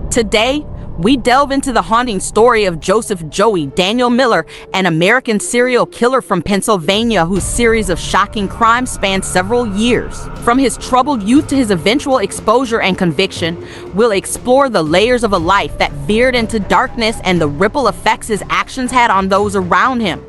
Today, we delve into the haunting story of Joseph Joey Daniel Miller, an American serial killer from Pennsylvania whose series of shocking crimes spanned several years. From his troubled youth to his eventual exposure and conviction, we'll explore the layers of a life that veered into darkness and the ripple effects his actions had on those around him.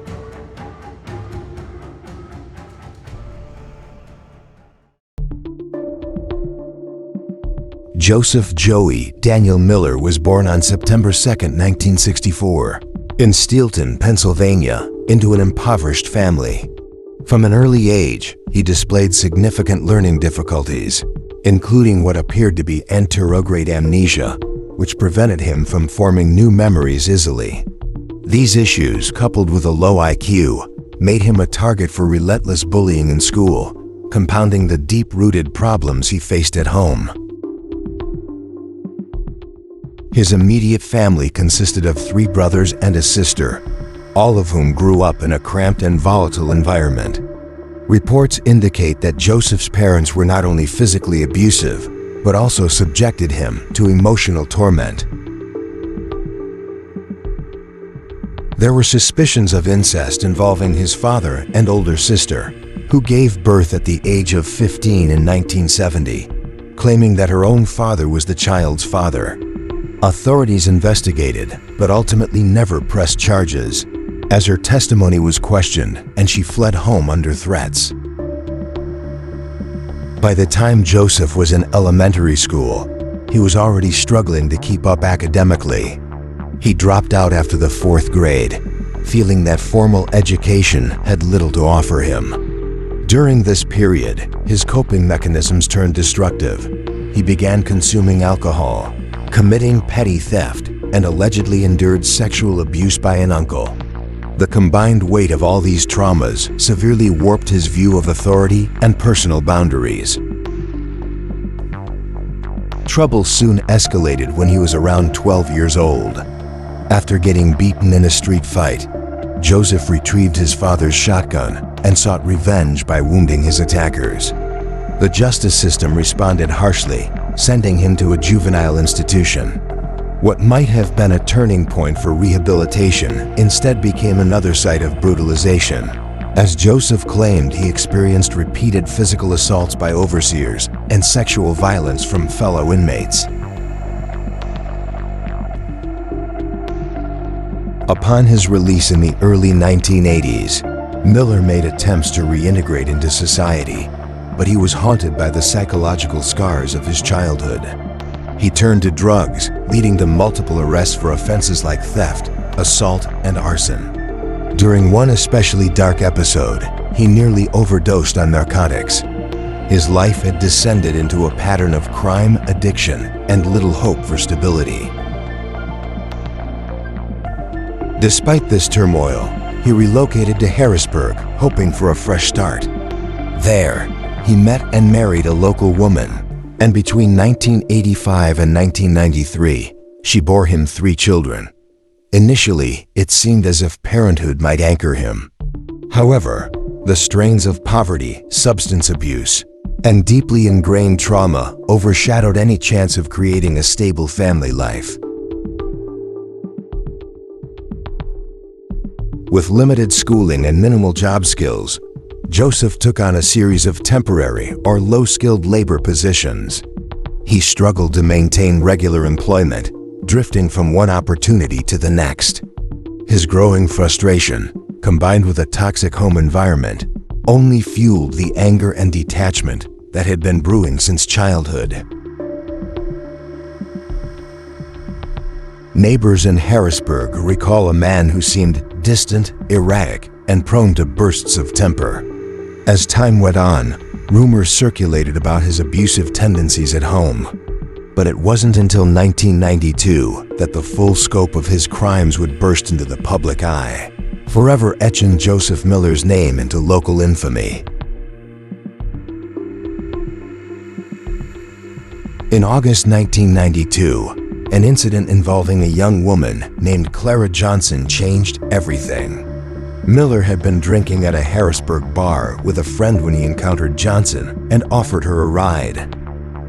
Joseph Joey Daniel Miller was born on September 2, 1964, in Steelton, Pennsylvania, into an impoverished family. From an early age, he displayed significant learning difficulties, including what appeared to be anterograde amnesia, which prevented him from forming new memories easily. These issues, coupled with a low IQ, made him a target for relentless bullying in school, compounding the deep-rooted problems he faced at home. His immediate family consisted of 3 brothers and a sister, all of whom grew up in a cramped and volatile environment. Reports indicate that Joseph's parents were not only physically abusive, but also subjected him to emotional torment. There were suspicions of incest involving his father and older sister, who gave birth at the age of 15 in 1970, claiming that her own father was the child's father. Authorities investigated, but ultimately never pressed charges, as her testimony was questioned and she fled home under threats. By the time Joseph was in elementary school, he was already struggling to keep up academically. He dropped out after the 4th grade, feeling that formal education had little to offer him. During this period, his coping mechanisms turned destructive. He began consuming alcohol, committing petty theft, and allegedly endured sexual abuse by an uncle. The combined weight of all these traumas severely warped his view of authority and personal boundaries. Trouble soon escalated when he was around 12 years old. After getting beaten in a street fight, Joseph retrieved his father's shotgun and sought revenge by wounding his attackers. The justice system responded harshly, sending him to a juvenile institution. What might have been a turning point for rehabilitation instead became another site of brutalization, as Joseph claimed he experienced repeated physical assaults by overseers and sexual violence from fellow inmates. Upon his release in the early 1980s, Miller made attempts to reintegrate into society, but he was haunted by the psychological scars of his childhood. He turned to drugs, leading to multiple arrests for offenses like theft, assault, and arson. During one especially dark episode, he nearly overdosed on narcotics. His life had descended into a pattern of crime, addiction, and little hope for stability. Despite this turmoil, he relocated to Harrisburg, hoping for a fresh start. There, he met and married a local woman, and between 1985 and 1993, she bore him 3 children. Initially, it seemed as if parenthood might anchor him. However, the strains of poverty, substance abuse, and deeply ingrained trauma overshadowed any chance of creating a stable family life. With limited schooling and minimal job skills, Joseph took on a series of temporary or low-skilled labor positions. He struggled to maintain regular employment, drifting from one opportunity to the next. His growing frustration, combined with a toxic home environment, only fueled the anger and detachment that had been brewing since childhood. Neighbors in Harrisburg recall a man who seemed distant, erratic, and prone to bursts of temper. As time went on, rumors circulated about his abusive tendencies at home. But it wasn't until 1992 that the full scope of his crimes would burst into the public eye, forever etching Joseph Miller's name into local infamy. In August 1992, an incident involving a young woman named Clara Johnson changed everything. Miller had been drinking at a Harrisburg bar with a friend when he encountered Johnson and offered her a ride.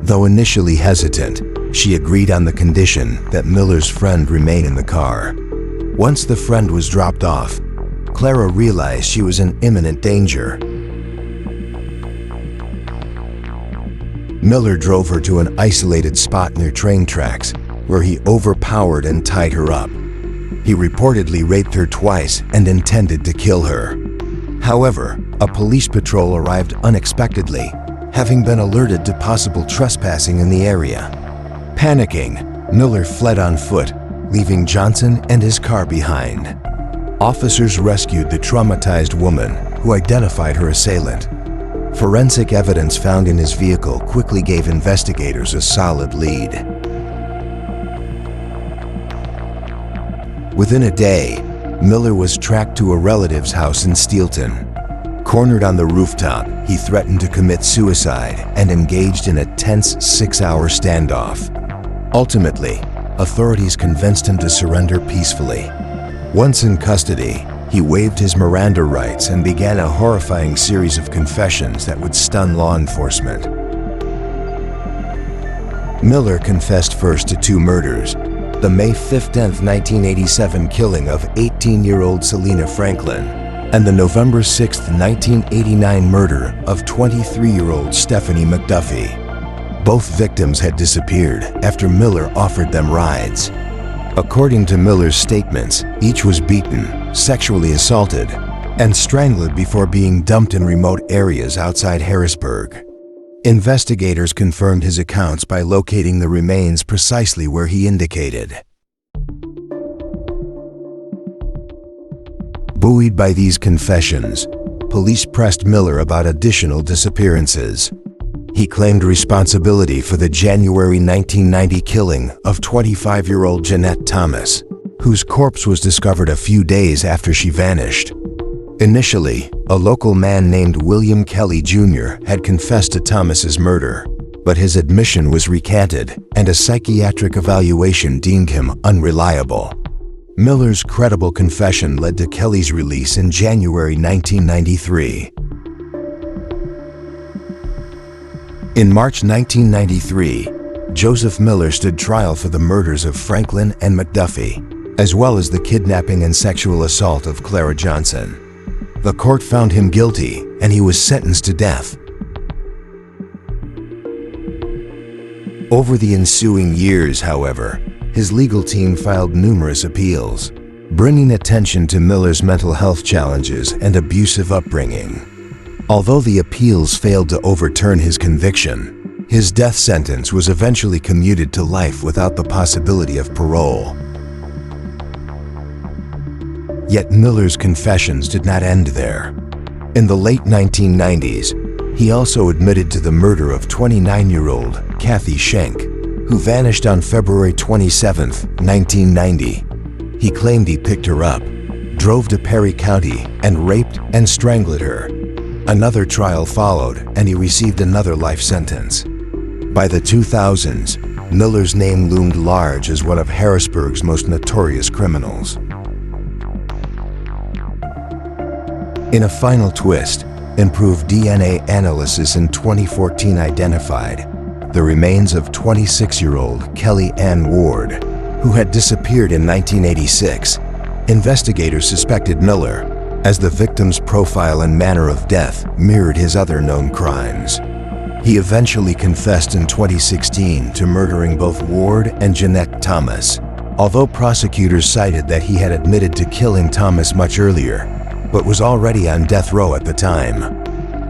Though initially hesitant, She agreed on the condition that Miller's friend remain in the car. Once the friend was dropped off, Clara realized she was in imminent danger. Miller drove her to an isolated spot near train tracks, where he overpowered and tied her up. He reportedly raped her twice and intended to kill her. However, a police patrol arrived unexpectedly, having been alerted to possible trespassing in the area. Panicking, Miller fled on foot, leaving Johnson and his car behind. Officers rescued the traumatized woman, who identified her assailant. Forensic evidence found in his vehicle quickly gave investigators a solid lead. Within a day, Miller was tracked to a relative's house in Steelton. Cornered on the rooftop, he threatened to commit suicide and engaged in a tense 6-hour standoff. Ultimately, authorities convinced him to surrender peacefully. Once in custody, he waived his Miranda rights and began a horrifying series of confessions that would stun law enforcement. Miller confessed first to 2 murders: the May 15, 1987 killing of 18-year-old Selena Franklin, and the November 6, 1989 murder of 23-year-old Stephanie McDuffie. Both victims had disappeared after Miller offered them rides. According to Miller's statements, each was beaten, sexually assaulted, and strangled before being dumped in remote areas outside Harrisburg. Investigators confirmed his accounts by locating the remains precisely where he indicated. Buoyed by these confessions, police pressed Miller about additional disappearances. He claimed responsibility for the January 1990 killing of 25-year-old Jeanette Thomas, whose corpse was discovered a few days after she vanished. Initially, a local man named William Kelly Jr. had confessed to Thomas's murder, but his admission was recanted and a psychiatric evaluation deemed him unreliable. Miller's credible confession led to Kelly's release in January 1993. In March 1993, Joseph Miller stood trial for the murders of Franklin and McDuffie, as well as the kidnapping and sexual assault of Clara Johnson. The court found him guilty, and he was sentenced to death. Over the ensuing years, however, his legal team filed numerous appeals, bringing attention to Miller's mental health challenges and abusive upbringing. Although the appeals failed to overturn his conviction, his death sentence was eventually commuted to life without the possibility of parole. Yet Miller's confessions did not end there. In the late 1990s, he also admitted to the murder of 29-year-old Kathy Schenk, who vanished on February 27, 1990. He claimed he picked her up, drove to Perry County, and raped and strangled her. Another trial followed, and he received another life sentence. By the 2000s, Miller's name loomed large as one of Harrisburg's most notorious criminals. In a final twist, improved DNA analysis in 2014 identified the remains of 26-year-old Kelly Ann Ward, who had disappeared in 1986. Investigators suspected Miller, as the victim's profile and manner of death mirrored his other known crimes. He eventually confessed in 2016 to murdering both Ward and Jeanette Thomas, although prosecutors cited that he had admitted to killing Thomas much earlier, but was already on death row at the time.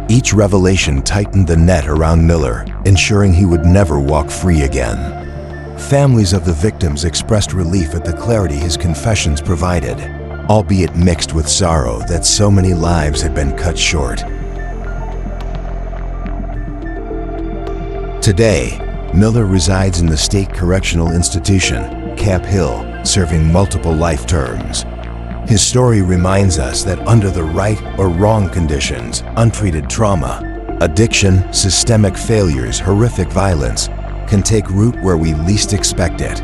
Each revelation tightened the net around Miller, ensuring he would never walk free again. Families of the victims expressed relief at the clarity his confessions provided, albeit mixed with sorrow that so many lives had been cut short. Today, Miller resides in the State Correctional Institution, Cap Hill, serving multiple life terms. His story reminds us that under the right or wrong conditions, untreated trauma, addiction, systemic failures, horrific violence can take root where we least expect it.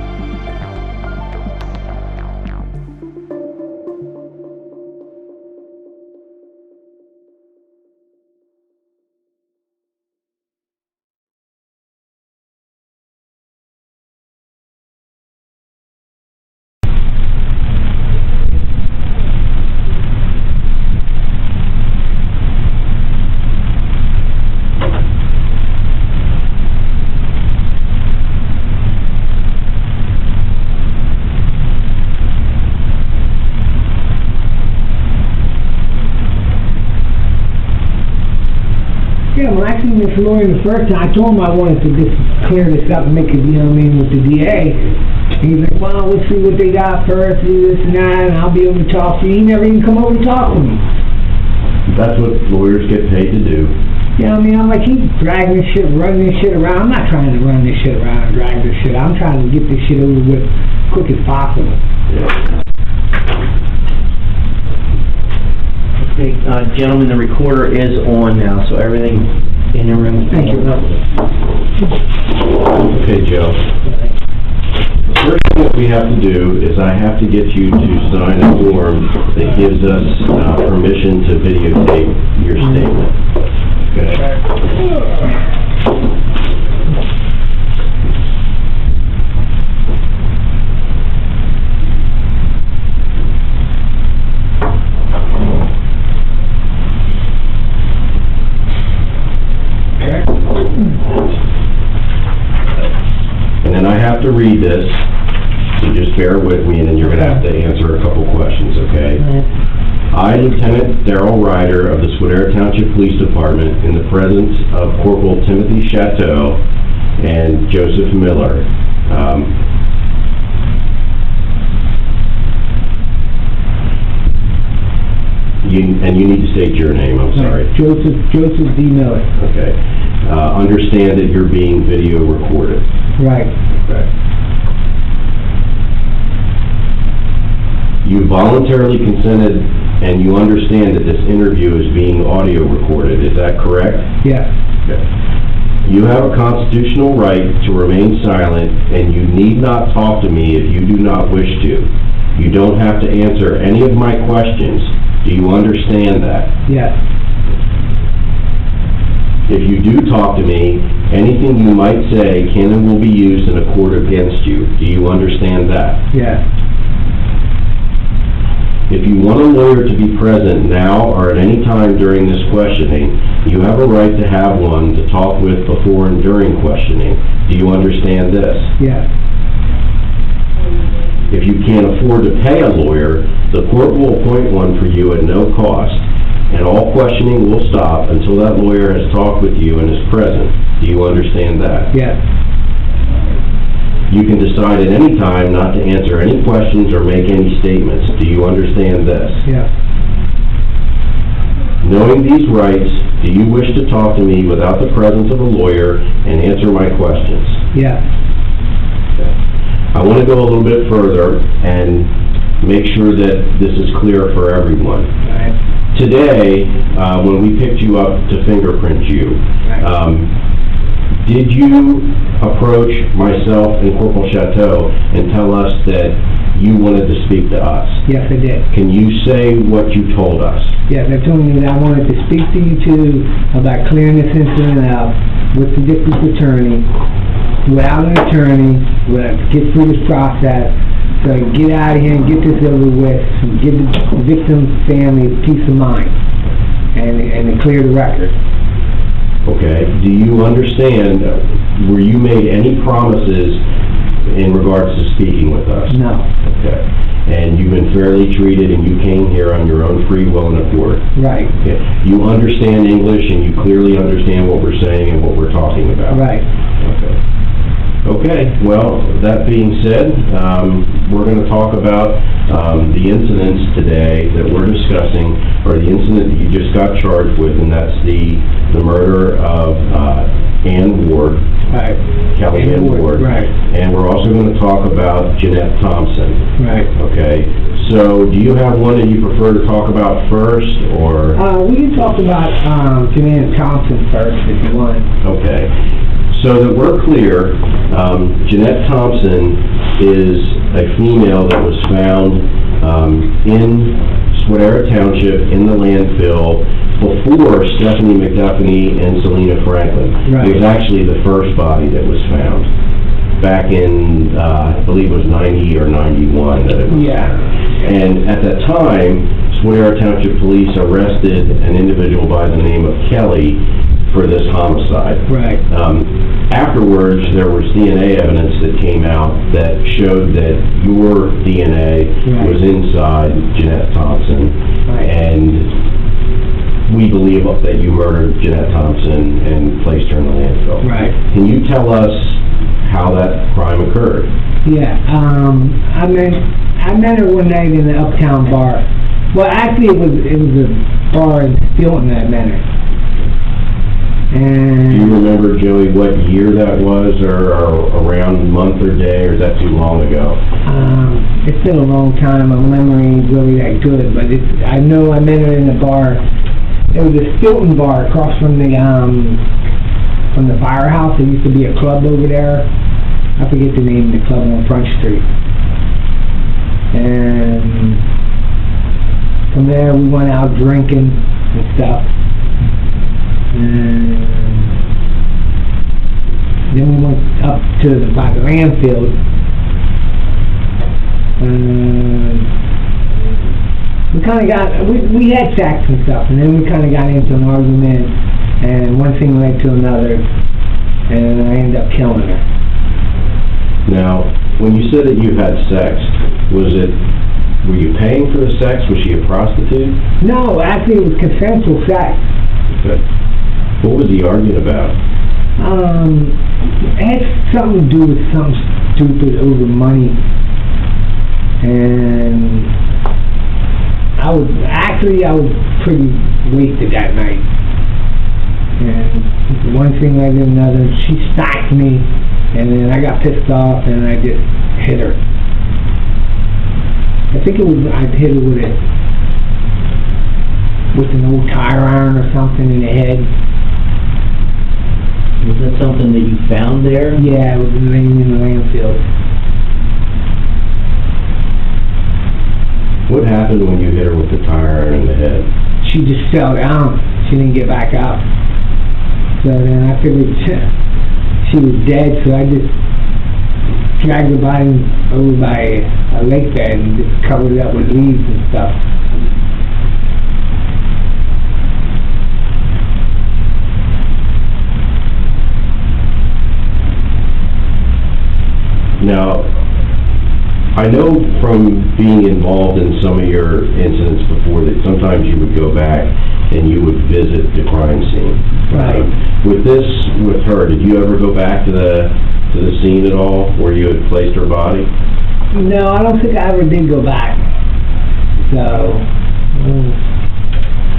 when I seen this lawyer the first time, I told him I wanted to just clear this up and make it, you know what I mean, with the DA. He's like, well, we'll see what they got first, do this and that, and I'll be able to talk to you. He never even come over to talk to me. That's what lawyers get paid to do. You know what I mean? I'm like, he's dragging this shit, running this shit around. I'm not trying to run this shit around and drag this shit. I'm trying to get this shit over with as quick as possible. Yeah. Okay, gentlemen, the recorder is on now, so everything in the room is Thank you. Okay, Joe. The first thing that we have to do is I have to get you to sign a form that gives us permission to videotape your statement. Okay. And then I have to read this, so just bear with me, and then you're going to have to answer a couple questions, okay? I, Lieutenant Darrell Ryder of the Swiderra Township Police Department, in the presence of Corporal Timothy Chateau and Joseph Miller, and you need to state your name, I'm sorry. Joseph D. Miller. Okay. Understand that you're being video recorded. Right. Okay. You voluntarily consented and you understand that this interview is being audio recorded, is that correct? Yeah. Okay. You have a constitutional right to remain silent and you need not talk to me if you do not wish to. You don't have to answer any of my questions. Do you understand that? Yeah. If you do talk to me, anything you might say can and will be used in a court against you. Do you understand that? Yeah. If you want a lawyer to be present now or at any time during this questioning, you have a right to have one to talk with before and during questioning. Do you understand this? Yeah. If you can't afford to pay a lawyer, the court will appoint one for you at no cost, and all questioning will stop until that lawyer has talked with you and is present. Do you understand that? Yeah. You can decide at any time not to answer any questions or make any statements. Do you understand this? Yeah. Knowing these rights, do you wish to talk to me without the presence of a lawyer and answer my questions? Yeah. I want to go a little bit further and make sure that this is clear for everyone. Right. Today, when we picked you up to fingerprint you, did you approach myself and Corporal Chateau and tell us that you wanted to speak to us? Yes, I did. Can you say what you told us? Yes, I told you that I wanted to speak to you two about clearing this incident up with the district attorney, without an attorney, get through this process, so I can get out of here and get this over with, and give the victim's family peace of mind, and to clear the record. Okay. Do you understand, were you made any promises in regards to speaking with us? No. Okay. And you've been fairly treated and you came here on your own free will and accord? Right. Okay. You understand English and you clearly understand what we're saying and what we're talking about? Right. Okay. Okay, well, that being said, we're going to talk about the incidents today that we're discussing, or the incident that you just got charged with, and that's the murder of Ann Ward, Right. Kelly Ann Ward. Right. And we're also going to talk about Jeanette Thompson. Right. Okay, so do you have one that you prefer to talk about first, or? We can talk about Jeanette Thompson first, if you want. Okay. So that we're clear, Jeanette Thompson is a female that was found in Swiderra Township in the landfill before Stephanie McDuffie and Selena Franklin. Right. It was actually the first body that was found back in, I believe it was 90 or 91 that it was found. And at that time, Swiderra Township Police arrested an individual by the name of Kelly for this homicide. Right. Afterwards, there was DNA evidence that came out that showed that your DNA Right. was inside Jeanette Thompson. Right. And we believe that you murdered Jeanette Thompson and placed her in the landfill. Right. Can you tell us how that crime occurred? Yeah, I met her one night in the Uptown bar. Well, actually, it was a bar in Stilton that I met her. And Do you remember, Joey, what year that was, or around month or day, or is that too long ago? it's been a long time. My memory ain't really that good, but I know I met her in the bar. It was a Stilton bar across from the firehouse. There used to be a club over there. I forget the name of the club on Front Street. And from there we went out drinking and stuff. And then we went up to the landfill. We kind of got, we had sex and stuff, and then we kind of got into an argument, and one thing led to another, and I ended up killing her. Now, when you said that you had sex, were you paying for the sex? Was she a prostitute? No, actually it was consensual sex. Okay. What was the argument about? It had something to do with something stupid over money, and I was pretty wasted that night, and one thing led to another. She smacked me, and then I got pissed off, and I just hit her. I think I hit her with an old tire iron or something in the head. Was that something that you found there? Yeah, it was laying in the landfill. What happened when you hit her with the tire iron in the head? She just fell down. She didn't get back up. So then I figured she was dead, so I just dragged her body over by a lake bed and just covered it up with leaves and stuff. Now, I know from being involved in some of your incidents before that sometimes you would go back and you would visit the crime scene. Right. With her, did you ever go back to the scene at all where you had placed her body? No, I don't think I ever did go back. So,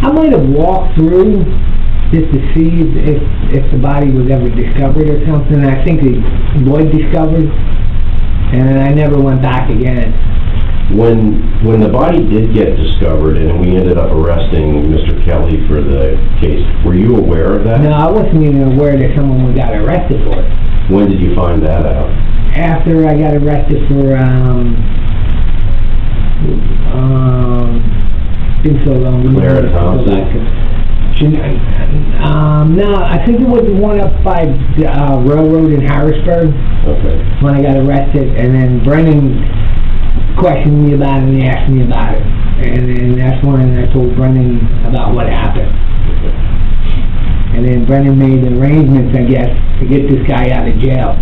I might have walked through just to see if the body was ever discovered or something. I think it was discovered, and I never went back again. When the body did get discovered and we ended up arresting Mr. Kelly for the case, were you aware of that? No, I wasn't even aware that someone got arrested for it. When did you find that out? After I got arrested for, been so long. Clara Thompson? No, I think it was the one up by the railroad in Harrisburg. Okay. When I got arrested, and then Brennan questioned me about it and he asked me about it. And that's when I told Brennan about what happened. And then Brennan made arrangements, I guess, to get this guy out of jail.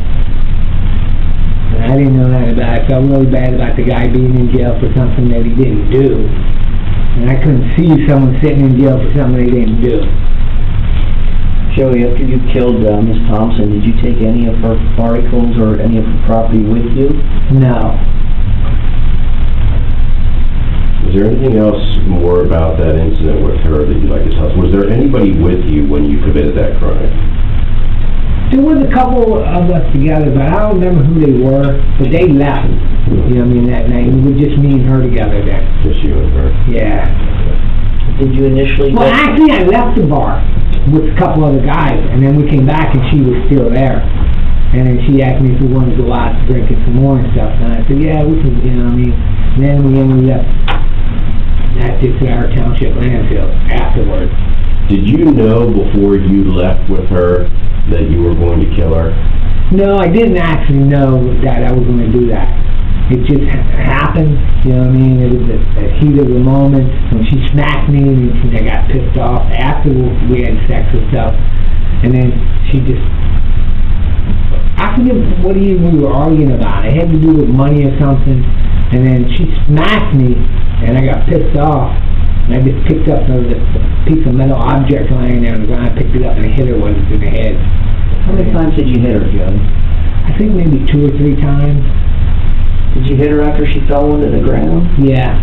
And I didn't know that about it. I felt really bad about the guy being in jail for something that he didn't do. And I couldn't see someone sitting in jail for something they didn't do. Joey, after you killed Miss Thompson, did you take any of her articles or any of her property with you? No. Was there anything else more about that incident with her that you'd like to tell us? Was there anybody with you when you committed that crime? There was a couple of us together, but I don't remember who they were. But they left, you know what I mean, that night. It was just me and her together then. Just you and her? Yeah. Did you initially... Well, actually, I left the bar with a couple other guys, and then we came back and she was still there. And then she asked me if we wanted to go out drinking some more and stuff. And I said, yeah, we can, you know what I mean. And then we ended up at this our township landfill afterwards. Did you know before you left with her that you were going to kill her? No, I didn't actually know that I was going to do that. It just happened, you know what I mean? It was a heat of the moment when she smacked me and I got pissed off after we had sex and stuff. And then she just, I forget what we were arguing about. It had to do with money or something. And then she smacked me and I got pissed off. And I just picked up a piece of metal object lying there on the ground. I picked it up and I hit her once in the head. How many times did you hit her, Joe? I think maybe 2 or 3 times. Did you hit her after she fell into the ground? Yeah.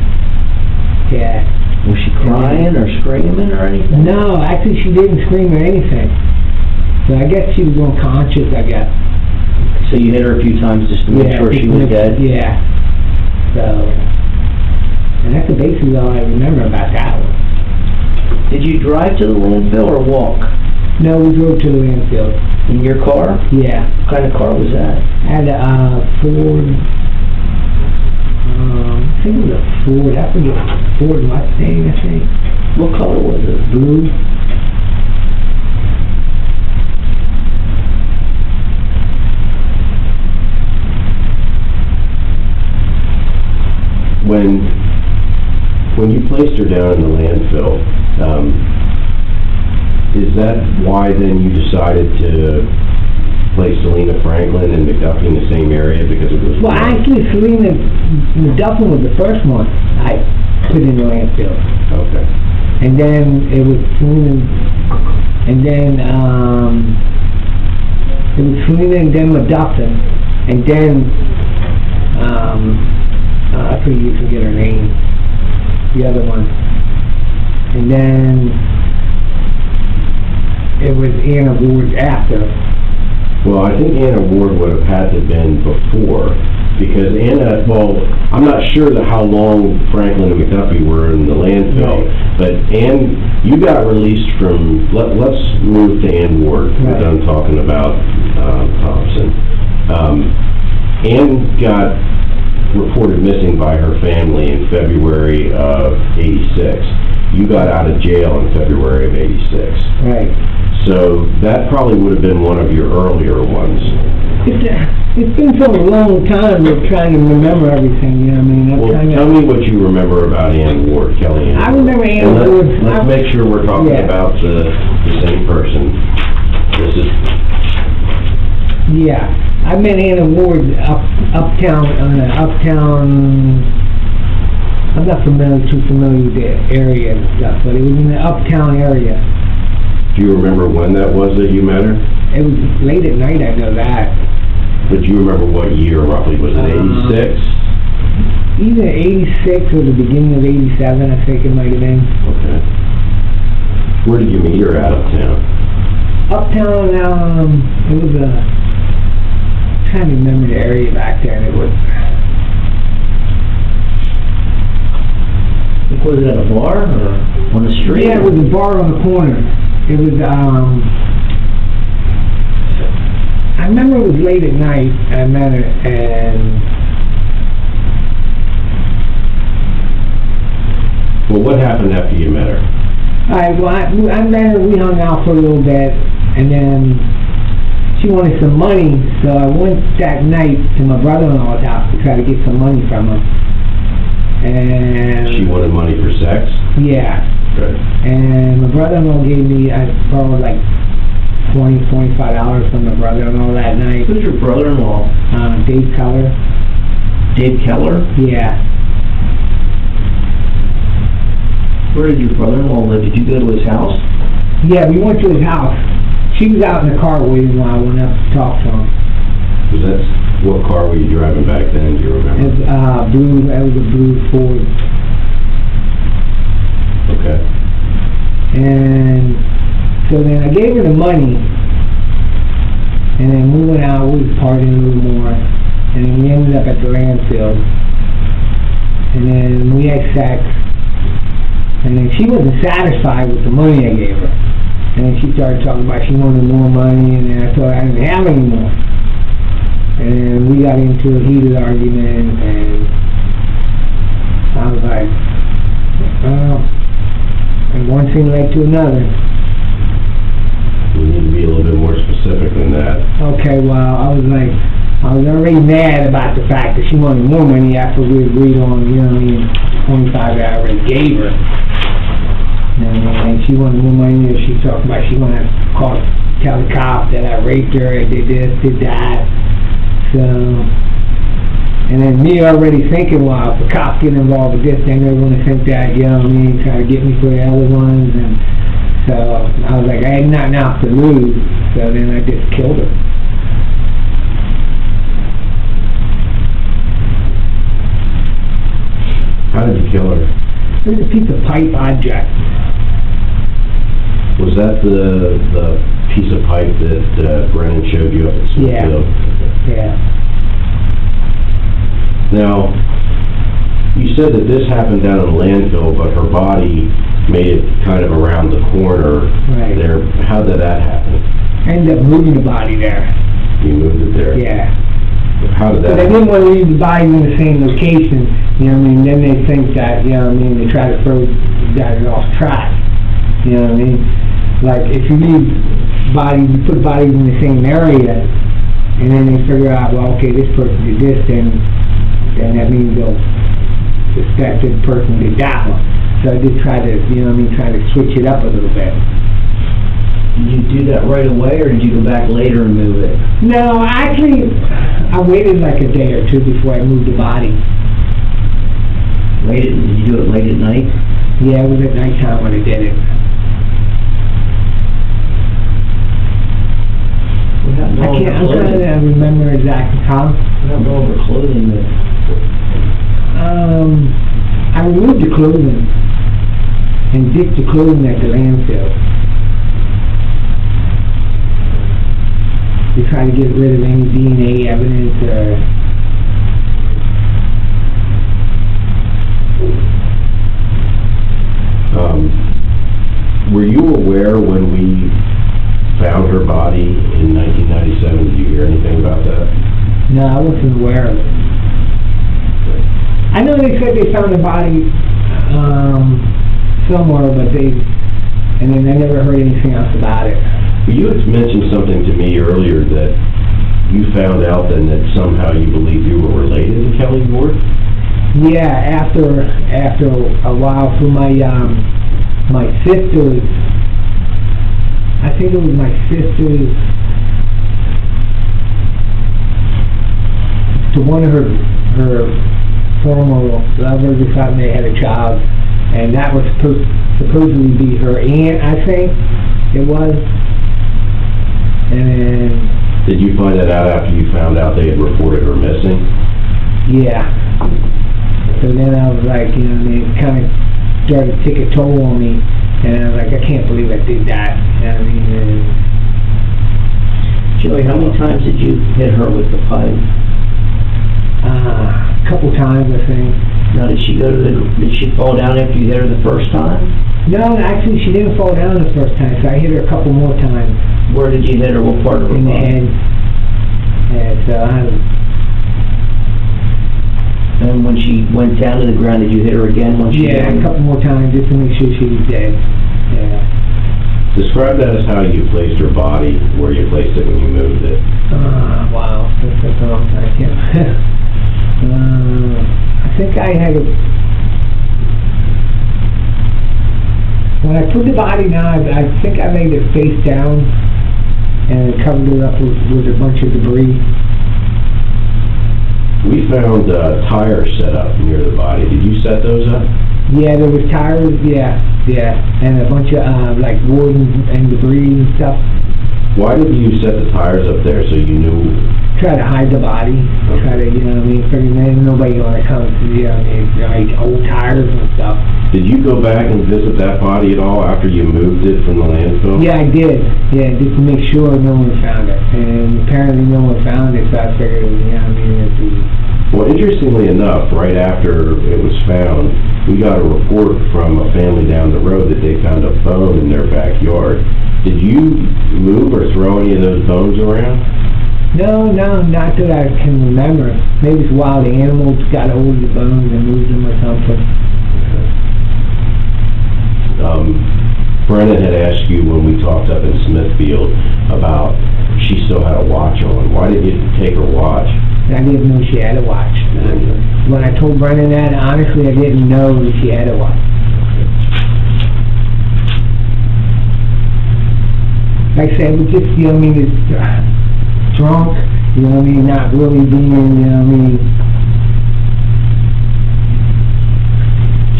Yeah. Was she crying or screaming or anything? No, actually she didn't scream or anything. So I guess she was unconscious, I guess. So you hit her a few times just to make sure she was dead? Yeah. So, and that's basically all I remember about that one. Did you drive to the landfill or walk? No, we drove to the landfill. In your car? Yeah. What kind of car was that? I had a Ford, I think it was a Ford, I forget, Ford Mustang, I think. What color was it? Blue. When you placed her down in the landfill, is that why then you decided to place Selena Franklin and McDuffie in the same area because it was? Well, actually, Selena McDuffie was the first one I put in the landfill. Okay. And then it was Selena, and then it was Selena and then McDuffie, and then I forget her name, the other one, and then it was Anna Ward after. Well, I think Anna Ward would have had to have been before, because Anna, well, I'm not sure how long Franklin and McDuffie were in the landfill, Right. but Ann, you got released from, let's move to Ann Ward. We're Right. done talking about Thompson. Ann got reported missing by her family in February of '86. You got out of jail in February of '86. Right. So that probably would have been one of your earlier ones. It's been so long time of trying to remember everything, you know what I mean? That's Well, kinda, tell me what you remember about Ann Ward, Kelly Ann I Ward. remember Ann And Ward. Let's make sure we're talking Yeah. about the same person. This is, Yeah, I met Anna Ward uptown. I'm not too familiar with the area and stuff, but it was in the uptown area. do you remember when that was that you met her? It was late at night, I know that. But do you remember what year roughly? Was it '86? Either '86 or the beginning of '87, I think it might have been. Okay. Where did you meet her at uptown? Uptown, it was I'm trying to remember the area back then. It was. Was it at a bar or on the street? Yeah, it was a bar on the corner. It was, I remember it was late at night, I met her, and... Well, what happened after you met her? I met her, we hung out for a little bit, and then she wanted some money, so I went that night to my brother-in-law's house to try to get some money from him. And... She wanted money for sex? Yeah. Good. And my brother-in-law gave me, I borrowed like $25 from my brother-in-law that night. Who's your brother-in-law? Dave Keller. Dave Keller? Yeah. Where did your brother-in-law live? Did you go to his house? Yeah, we went to his house. She was out in the car waiting while I went up to talk to him. What car were you driving back then, do you remember? It was a blue Ford. Okay. And so then I gave her the money, and then we went out, we was partying a little more, and then we ended up at the landfill. And then we had sex, and then she wasn't satisfied with the money I gave her. And then she started talking about she wanted more money, and then I told her I didn't have any more. And we got into a heated argument, and I was like, well, and one thing led to another. We need to be a little bit more specific than that. Okay, well, I was already mad about the fact that she wanted more money after we agreed on, 25 that I already gave her. And she wanted more money, and she talked about she wanted to tell the cops that I raped her, I did this, did that. So, and And then me already thinking, well, if the cops get involved with this, then they're going to think that, you know what I mean, try to get me for the other ones. And so I was like, I had nothing else to lose, so then I just killed her. How did you kill her? It was a piece of pipe object. Was that the piece of pipe that Brennan showed you up at Smithfield? Yeah. Now, you said that this happened down in the landfill, but her body made it kind of around the corner Right. there. How did that happen? I ended up moving the body there. You moved it there? Yeah. How did that But I happen? didn't want to leave the bodies in the same location, you know what I mean? Then they think that, you know what I mean, they try to throw guys off track, you know what I mean? Like, if you leave bodies, you put bodies in the same area, and then they figure out, well, okay, this person did this, then that means they'll suspect this person did that one. So I did try to, you know what I mean, try to switch it up a little bit. Did you do that right away, or did you go back later and move it? No, actually, I waited like a day or two before I moved the body. Did you do it late at night? Yeah, it was at nighttime when I did it. What happened to I all can't, the I'm trying clothing? to remember exactly how. What happened to all the clothing that... I removed the clothing and ditched the clothing at the landfill. To try to get rid of any DNA evidence or... Were you aware when we found her body in 1997? Did you hear anything about that? No, I wasn't aware of it. I know they said they found a body somewhere, but and then I never heard anything else about it. You had mentioned something to me earlier that you found out then that somehow you believe you were related to Kelly Ward? Yeah, after a while, through my sister's, I think it was my sister's, to one of her former lovers or something, they had a child, and that was supposedly be her aunt, I think it was. And then... Did you find that out after you found out they had reported her missing? Yeah. So then I was like, you know, it kind of started to take a toll on me, and I was like, I can't believe I did that. You know what I mean? Joey, how many times did you hit her with the pipe? A couple times, I think. Now, did she fall down after you hit her the first time? No, actually, she didn't fall down the first time, so I hit her a couple more times. Where did you hit her? What part of her In the body? head. Yeah, so And when she went down to the ground, did you hit her again when she... yeah, a couple more times just to make sure she was dead. Yeah. Describe that as how you placed her body, where you placed it when you moved it. Wow, that's a long time. I think I had a... When I put the body down, I think I laid it face down and covered it up with a bunch of debris. We found tires set up near the body. Did you set those up? Yeah, there was tires, yeah, and a bunch of like wood and debris and stuff. Why did you set the tires up there so you knew? Try to hide the body. Try to, you know what I mean, figure there's nobody gonna come to, you know what I mean, like old tires and stuff. Did you go back and visit that body at all after you moved it from the landfill? Yeah, I did. Yeah, just to make sure no one found it. And apparently no one found it, so I figured, you know what I mean, it'd be... Well, interestingly enough, right after it was found, we got a report from a family down the road that they found a bone in their backyard. Did you move or throw any of those bones around? No, not that I can remember. Maybe it's wild animals got a hold of the bones and moved them or something. Brennan had asked you when we talked up in Smithfield about she still had a watch on. Why did you take her watch? I didn't know she had a watch. When I told Brennan that, honestly, I didn't know that she had a watch. Like I said, we just, you know what I mean, it's drunk, you know what I mean, not really being, you know what I mean,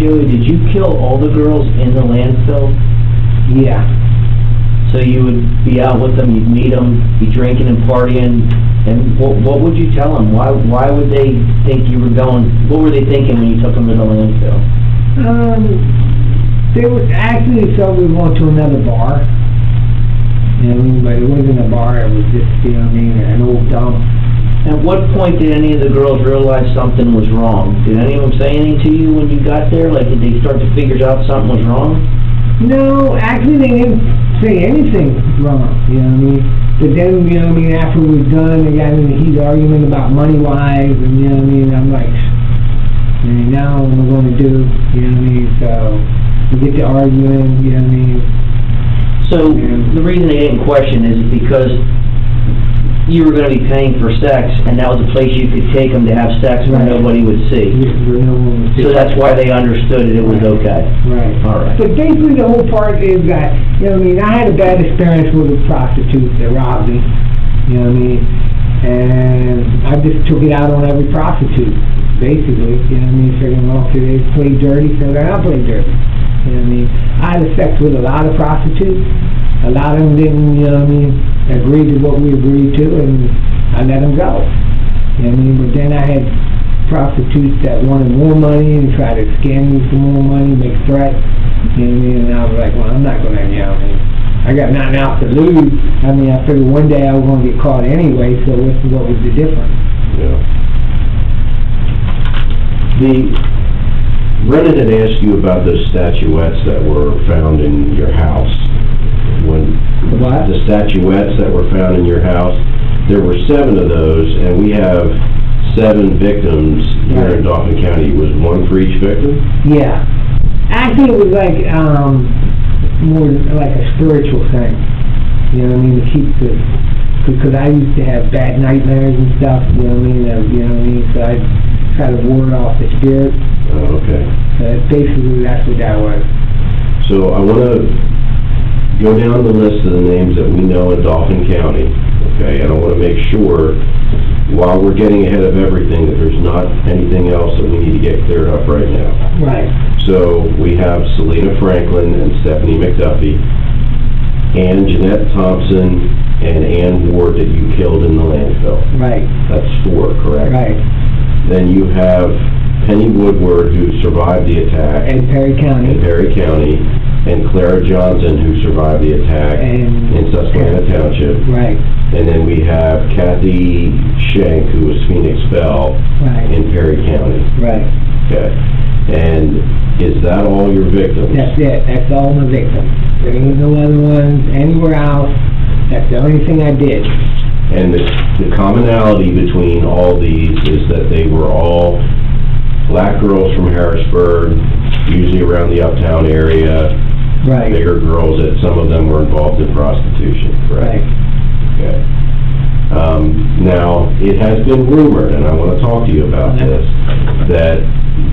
Joey, did you kill all the girls in the landfill? Yeah. So you would be out with them, you'd meet them, be drinking and partying, and what would you tell them? Why would they think you were going, what were they thinking when you took them to the landfill? There was actually, so we went to another bar. You know what I mean? But it wasn't a bar, it was just, you know what I mean, an old dump. At what point did any of the girls realize something was wrong? Did any of them say anything to you when you got there? Like, did they start to figure out something was wrong? No, actually they didn't say anything wrong, you know what I mean? But then, you know what I mean, after we were done, they got in a heated argument about money-wise, and you know what I mean, I'm like, now what am I going to do, you know what I mean? So, we get to arguing, you know what I mean? So, the reason they didn't question is because you were going to be paying for sex, and that was a place you could take them to have sex where nobody would see. Where no one would see. So that's why they understood it was okay. Right. All right. But basically the whole part is that, you know what I mean, I had a bad experience with a prostitute that robbed me, you know what I mean, and I just took it out on every prostitute, basically, you know what I mean, figuring, well, if they play dirty, so then I'll play dirty, you know what I mean. I had sex with a lot of prostitutes. A lot of them didn't, you know what I mean, agree to what we agreed to, and I let them go. You know what I mean? But then I had prostitutes that wanted more money and tried to scam me for more money, make threats. You know what I mean? And I was like, well, I'm not going to, you know what I mean? I got nothing else to lose. I mean, I figured one day I was going to get caught anyway, so what was the difference? Yeah. Brendan had asked you about those statuettes that were found in your house. When What? the statuettes that were found in your house, there were 7 of those, and we have 7 victims here in Dauphin County. Was one for each victim? Yeah. Actually, it was like, more like a spiritual thing. You know what I mean? To keep the, because I used to have bad nightmares and stuff, you know what I mean? You know what I mean? So I try to ward off the spirit. Oh, okay. Basically, that's what that was. So I want to go down the list of the names that we know in Dauphin County, okay? And I want to make sure, while we're getting ahead of everything, that there's not anything else that we need to get cleared up right now. Right. So we have Selena Franklin and Stephanie McDuffie, Ann Jeanette Thompson, and Ann Ward that you killed in the landfill. Right. That's 4, correct? Right. Then you have Penny Woodward, who survived the attack In Perry County. in Perry County, and Clara Johnson, who survived the attack in Susquehanna Township. Right. And then we have Kathy Schenck, who was Phoenix Bell Right. in Perry County. Right. Okay. And is that all your victims? That's it. That's all my victims. There ain't no other ones anywhere else. That's the only thing I did. And the commonality between all these is that they were all black girls from Harrisburg, usually around the Uptown area. Right. Bigger girls, that some of them were involved in prostitution, correct? Right. Okay. Now, it has been rumored, and I want to talk to you about this, that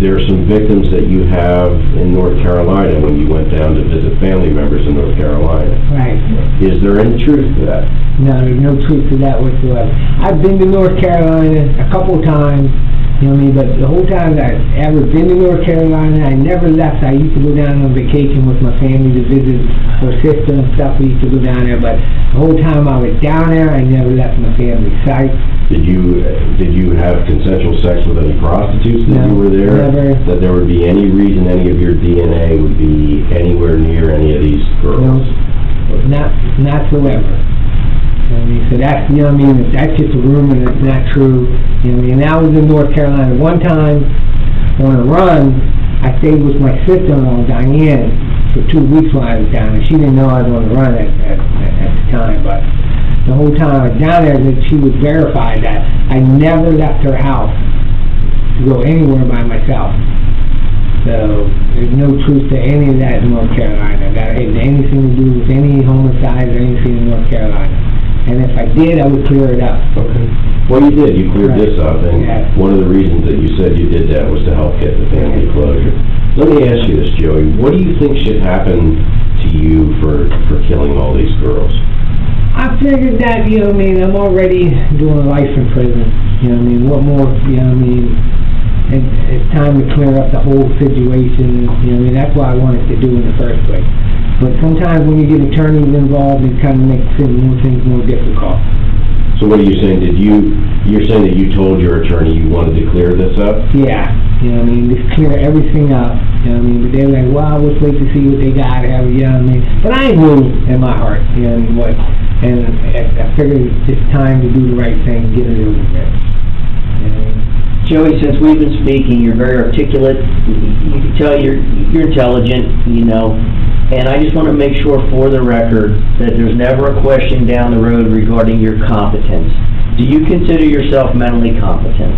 there are some victims that you have in North Carolina when you went down to visit family members in North Carolina. Right. Is there any truth to that? No, there's no truth to that whatsoever. I've been to North Carolina a couple times, you know what I mean, but the whole time I've ever been to North Carolina, I never left. I used to go down on vacation with my family to visit her sister and stuff. We used to go down there, but the whole time I was down there, I never left my family's sight. Did you have consensual sex with any prostitutes that you were there? Never. That there would be any reason any of your DNA would be anywhere near any of these girls? No, not whatsoever. You know what I mean? So that's, you know what I mean, that's just a rumor, that's not true. You know what I mean? And I was in North Carolina one time on a run. I stayed with my sister-in-law, Diane, for 2 weeks while I was down there. She didn't know I was on the run at the time, but the whole time I was down there, she would verify that I never left her house to go anywhere by myself. So there's no truth to any of that in North Carolina. That had anything to do with any homicides or anything in North Carolina. And if I did, I would clear it up. Okay. Well, you did. You cleared this up, and one of the reasons that you said you did that was to help get the family closure. Let me ask you this, Joey. What do you think should happen to you for killing all these girls? I figured that, you know what I mean, I'm already doing life in prison. You know what I mean? What more, you know what I mean? it's time to clear up the whole situation, you know, I mean, that's what I wanted to do in the first place. But sometimes when you get attorneys involved, it kind of makes things more difficult. So what are you saying? You're saying that you told your attorney you wanted to clear this up? Yeah, you know what I mean, just clear everything up, you know what I mean, but they were like, well, let's wait to see what they got, you know what I mean, but I knew in my heart, you know what I mean, and I figured it's time to do the right thing, get it over with, you know what I mean? Joey, since we've been speaking, you're very articulate, you can tell you're intelligent, you know, and I just want to make sure for the record that there's never a question down the road regarding your competence. Do you consider yourself mentally competent?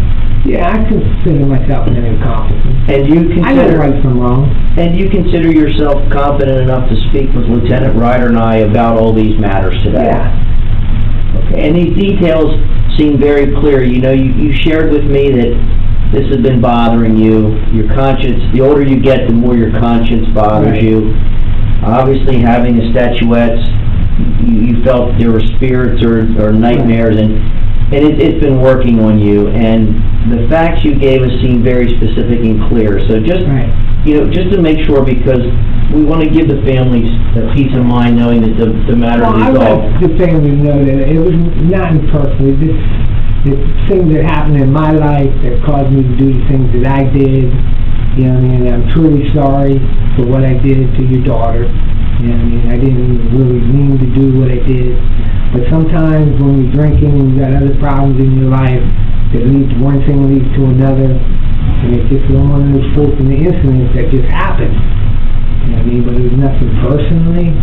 Yeah, I consider myself mentally competent. And you I know consider right from wrong. and you consider yourself competent enough to speak with Lieutenant Ryder and I about all these matters today? Yeah. Okay. And these details seem very clear. You know, you shared with me that this has been bothering you. Your conscience, the older you get, the more your conscience bothers Right. you. Obviously, having the statuettes, you felt there were spirits or nightmares, and it's been working on you. And the facts you gave us seem very specific and clear. So just, Right. you know, just to make sure, because we want to give the families a peace of mind knowing that the matter Well, is I resolved. want the family to know that it was not personally. It's things that happened in my life that caused me to do the things that I did. You know what I mean? I'm truly sorry for what I did to your daughter. You know what I mean? I didn't really mean to do what I did. But sometimes when you're drinking and you got other problems in your life, that leads one thing leads to another, and it's just one of those fortunate incidents that just happened. You know what I mean? But it was nothing personally.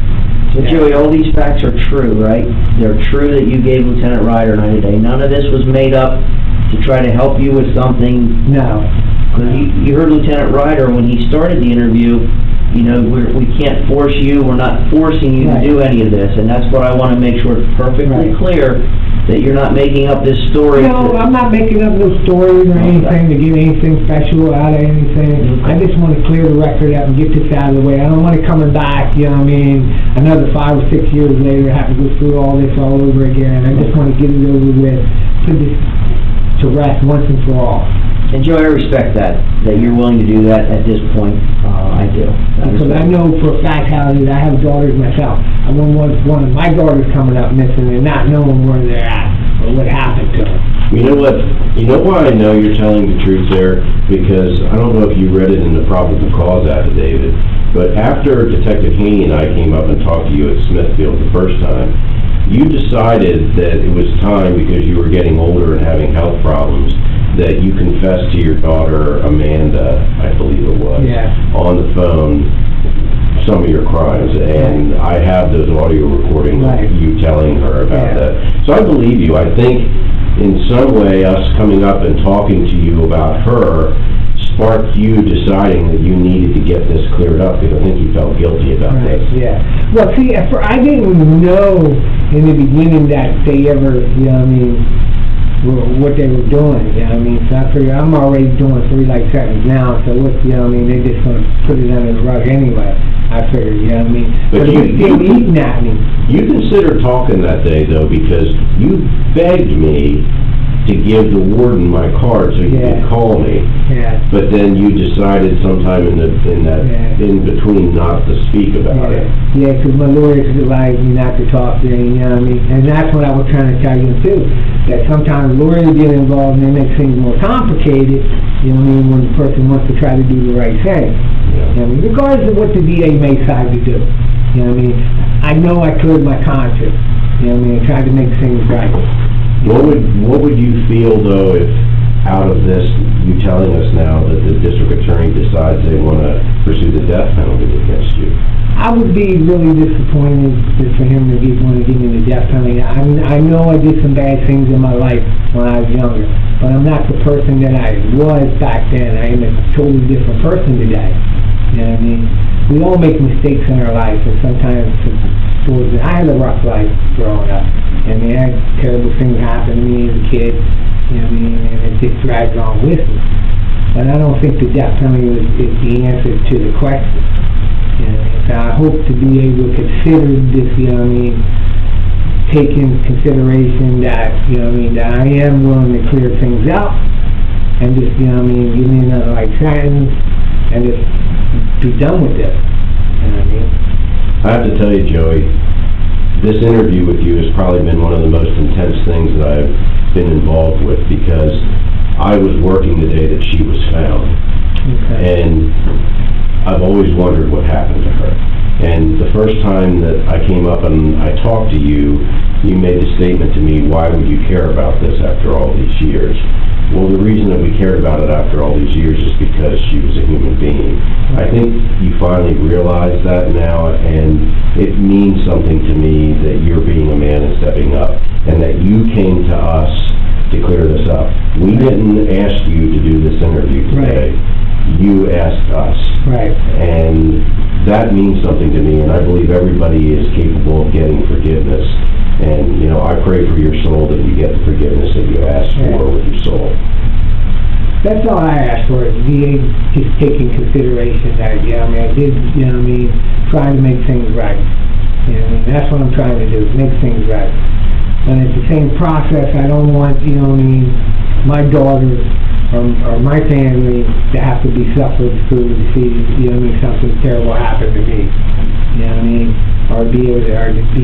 So Joey, all these facts are true, right? They're true that you gave Lieutenant Ryder and I today. None of this was made up to try to help you with something. No. You heard Lieutenant Ryder when he started the interview, you know, we can't force you, we're not forcing you Right. to do any of this, and that's what I want to make sure it's perfectly Right. clear, that you're not making up this story. No, I'm not making up no stories or anything to get anything special out of anything. I just want to clear the record up and get this out of the way. I don't want it coming back, you know what I mean, another 5 or 6 years later, have to go through all this all over again. I just want to get it over with, put this to rest once and for all. And Joey, I respect that you're willing to do that at this point. I do. Because I know for a fact how it is. I have daughters myself. I don't want one of my daughters coming up missing and not knowing where they're at or what happened to them. You know what? You know why I know you're telling the truth there? Because I don't know if you read it in the probable cause affidavit, but after Detective Haney and I came up and talked to you at Smithfield the first time, you decided that it was time, because you were getting older and having health problems, that you confessed to your daughter, Amanda, I believe it was, Yeah. on the phone, some of your crimes, and I have those audio recordings Right. of you telling her about Yeah. that. So I believe you. I think in some way us coming up and talking to you about her sparked you deciding that you needed to get this cleared up, because I think you felt guilty about Right, this. yeah. Well, see, I didn't know in the beginning that they ever, you know what I mean, what they were doing, you know what I mean? So I figured I'm already doing 3 life sentences now, so what's, you know what I mean, they're just going to put it under the rug anyway. I figured, you know what I mean? But But you- it was still eating at me. You considered talking that day, though, because you begged me to give the warden my card so he Yeah. could call me. Yeah. But then you decided sometime Yeah. in between not to speak about it. Yeah, because my lawyers advised me not to talk to them, you know what I mean? And that's what I was trying to tell you too, that sometimes lawyers get involved and they make things more complicated, you know what I mean, when the person wants to try to do the right thing. You know what I mean? Regardless of what the DA may decide to do, you know what I mean? I know I cleared my conscience, you know what I mean, tried to make things right. What would you feel, though, if out of this, you telling us now that the district attorney decides they want to pursue the death penalty against you? I would be really disappointed for him to want to give me the death penalty. I mean, I know I did some bad things in my life when I was younger, but I'm not the person that I was back then. I am a totally different person today. You know what I mean? We all make mistakes in our life, and sometimes I had a rough life growing up. I mean, I had terrible things happen to me as a kid, you know what I mean, and it just drags on with me. But I don't think the death penalty is the answer to the question. You know, so I hope to be able to consider this, you know what I mean, take into consideration that, you know what I mean, that I am willing to clear things up, and just, you know what I mean, give me another like sentence and just be done with this. You know what I mean? I have to tell you, Joey, this interview with you has probably been one of the most intense things that I've been involved with, because I was working the day that she was found. Okay. And I've always wondered what happened to her. And the first time that I came up and I talked to you, you made the statement to me, why would you care about this after all these years? Well, the reason that we cared about it after all these years is because she was a human being. I think you finally realize that now, and it means something to me that you're being a man and stepping up, and that you came to us to clear this up. We didn't ask you to do this interview today. Right. You asked us. Right. And that means something to me, and I believe everybody is capable of getting forgiveness. And, you know, I pray for your soul that you get the forgiveness that you asked for with your soul. That's all I asked for, is VA just taking consideration that, you know, I mean, I did, you know what I mean, trying to make things right. You know what I mean? That's what I'm trying to do, make things right. But it's the same process. I don't want, you know what I mean, my daughters or my family to have to be suffered through to see, you know what I mean, something terrible happen to me. You know what I mean? Or be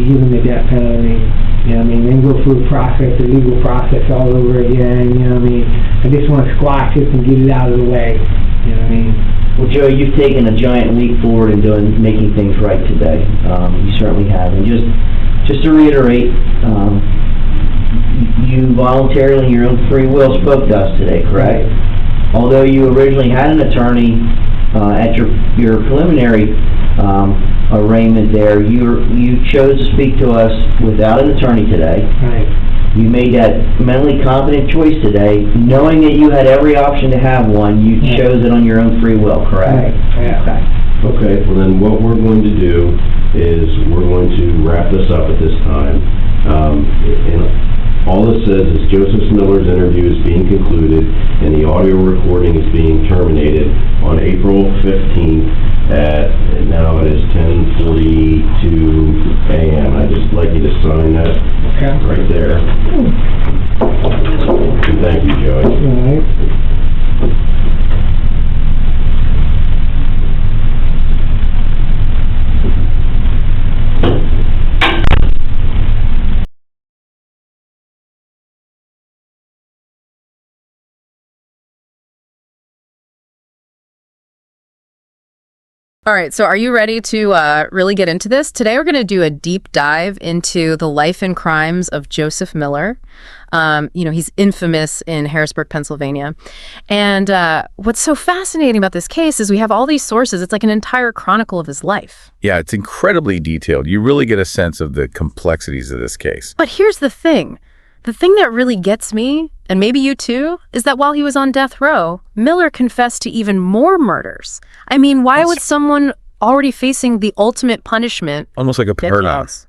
given the death penalty. You know what I mean? Then go through the legal process all over again. You know what I mean? I just want to squash this and get it out of the way. You know what I mean? Well, Joe, you've taken a giant leap forward in making things right today. You certainly have. And just to reiterate, you voluntarily, in your own free will, spoke to us today, correct? Right. Although you originally had an attorney at your preliminary arraignment there, you chose to speak to us without an attorney today. Right. You made that mentally competent choice today, knowing that you had every option to have one. You chose it on your own free will, correct? Right. Yeah. Okay, well then what we're going to do is we're going to wrap this up at this time. And all it says is Joseph Miller's interview is being concluded and the audio recording is being terminated on April 15th at, now it is 10:42 a.m. I'd just like you to sign that right there. And thank you, Joey. All right. All right, so are you ready to really get into this? Today we're going to do a deep dive into the life and crimes of Joseph Miller. He's infamous in Harrisburg, Pennsylvania. And what's so fascinating about this case is we have all these sources. It's like an entire chronicle of his life. Yeah, it's incredibly detailed. You really get a sense of the complexities of this case. But here's the thing. The thing that really gets me, and maybe you too, is that while he was on death row, Miller confessed to even more murders. I mean, why would someone already facing the ultimate punishment... Almost like a paradox.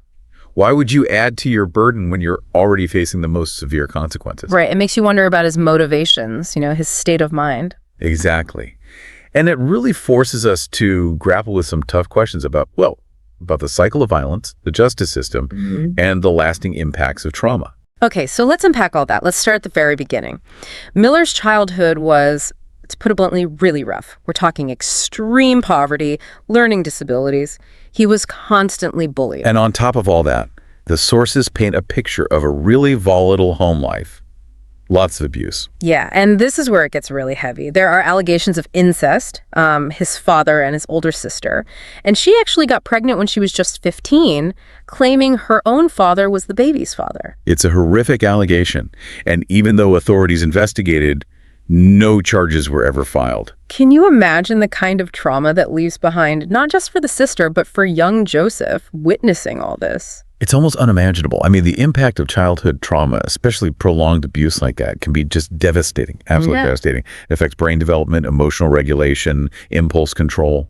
Why would you add to your burden when you're already facing the most severe consequences? Right. It makes you wonder about his motivations, his state of mind. Exactly. And it really forces us to grapple with some tough questions about the cycle of violence, the justice system, and the lasting impacts of trauma. Okay, so let's unpack all that. Let's start at the very beginning. Miller's childhood was, to put it bluntly, really rough. We're talking extreme poverty, learning disabilities. He was constantly bullied. And on top of all that, the sources paint a picture of a really volatile home life. Lots of abuse. Yeah, and this is where it gets really heavy. There are allegations of incest, his father and his older sister. And she actually got pregnant when she was just 15, claiming her own father was the baby's father. It's a horrific allegation. And even though authorities investigated, no charges were ever filed. Can you imagine the kind of trauma that leaves behind, not just for the sister, but for young Joseph witnessing all this? It's almost unimaginable. I mean, the impact of childhood trauma, especially prolonged abuse like that, can be just devastating, absolutely devastating. It affects brain development, emotional regulation, impulse control,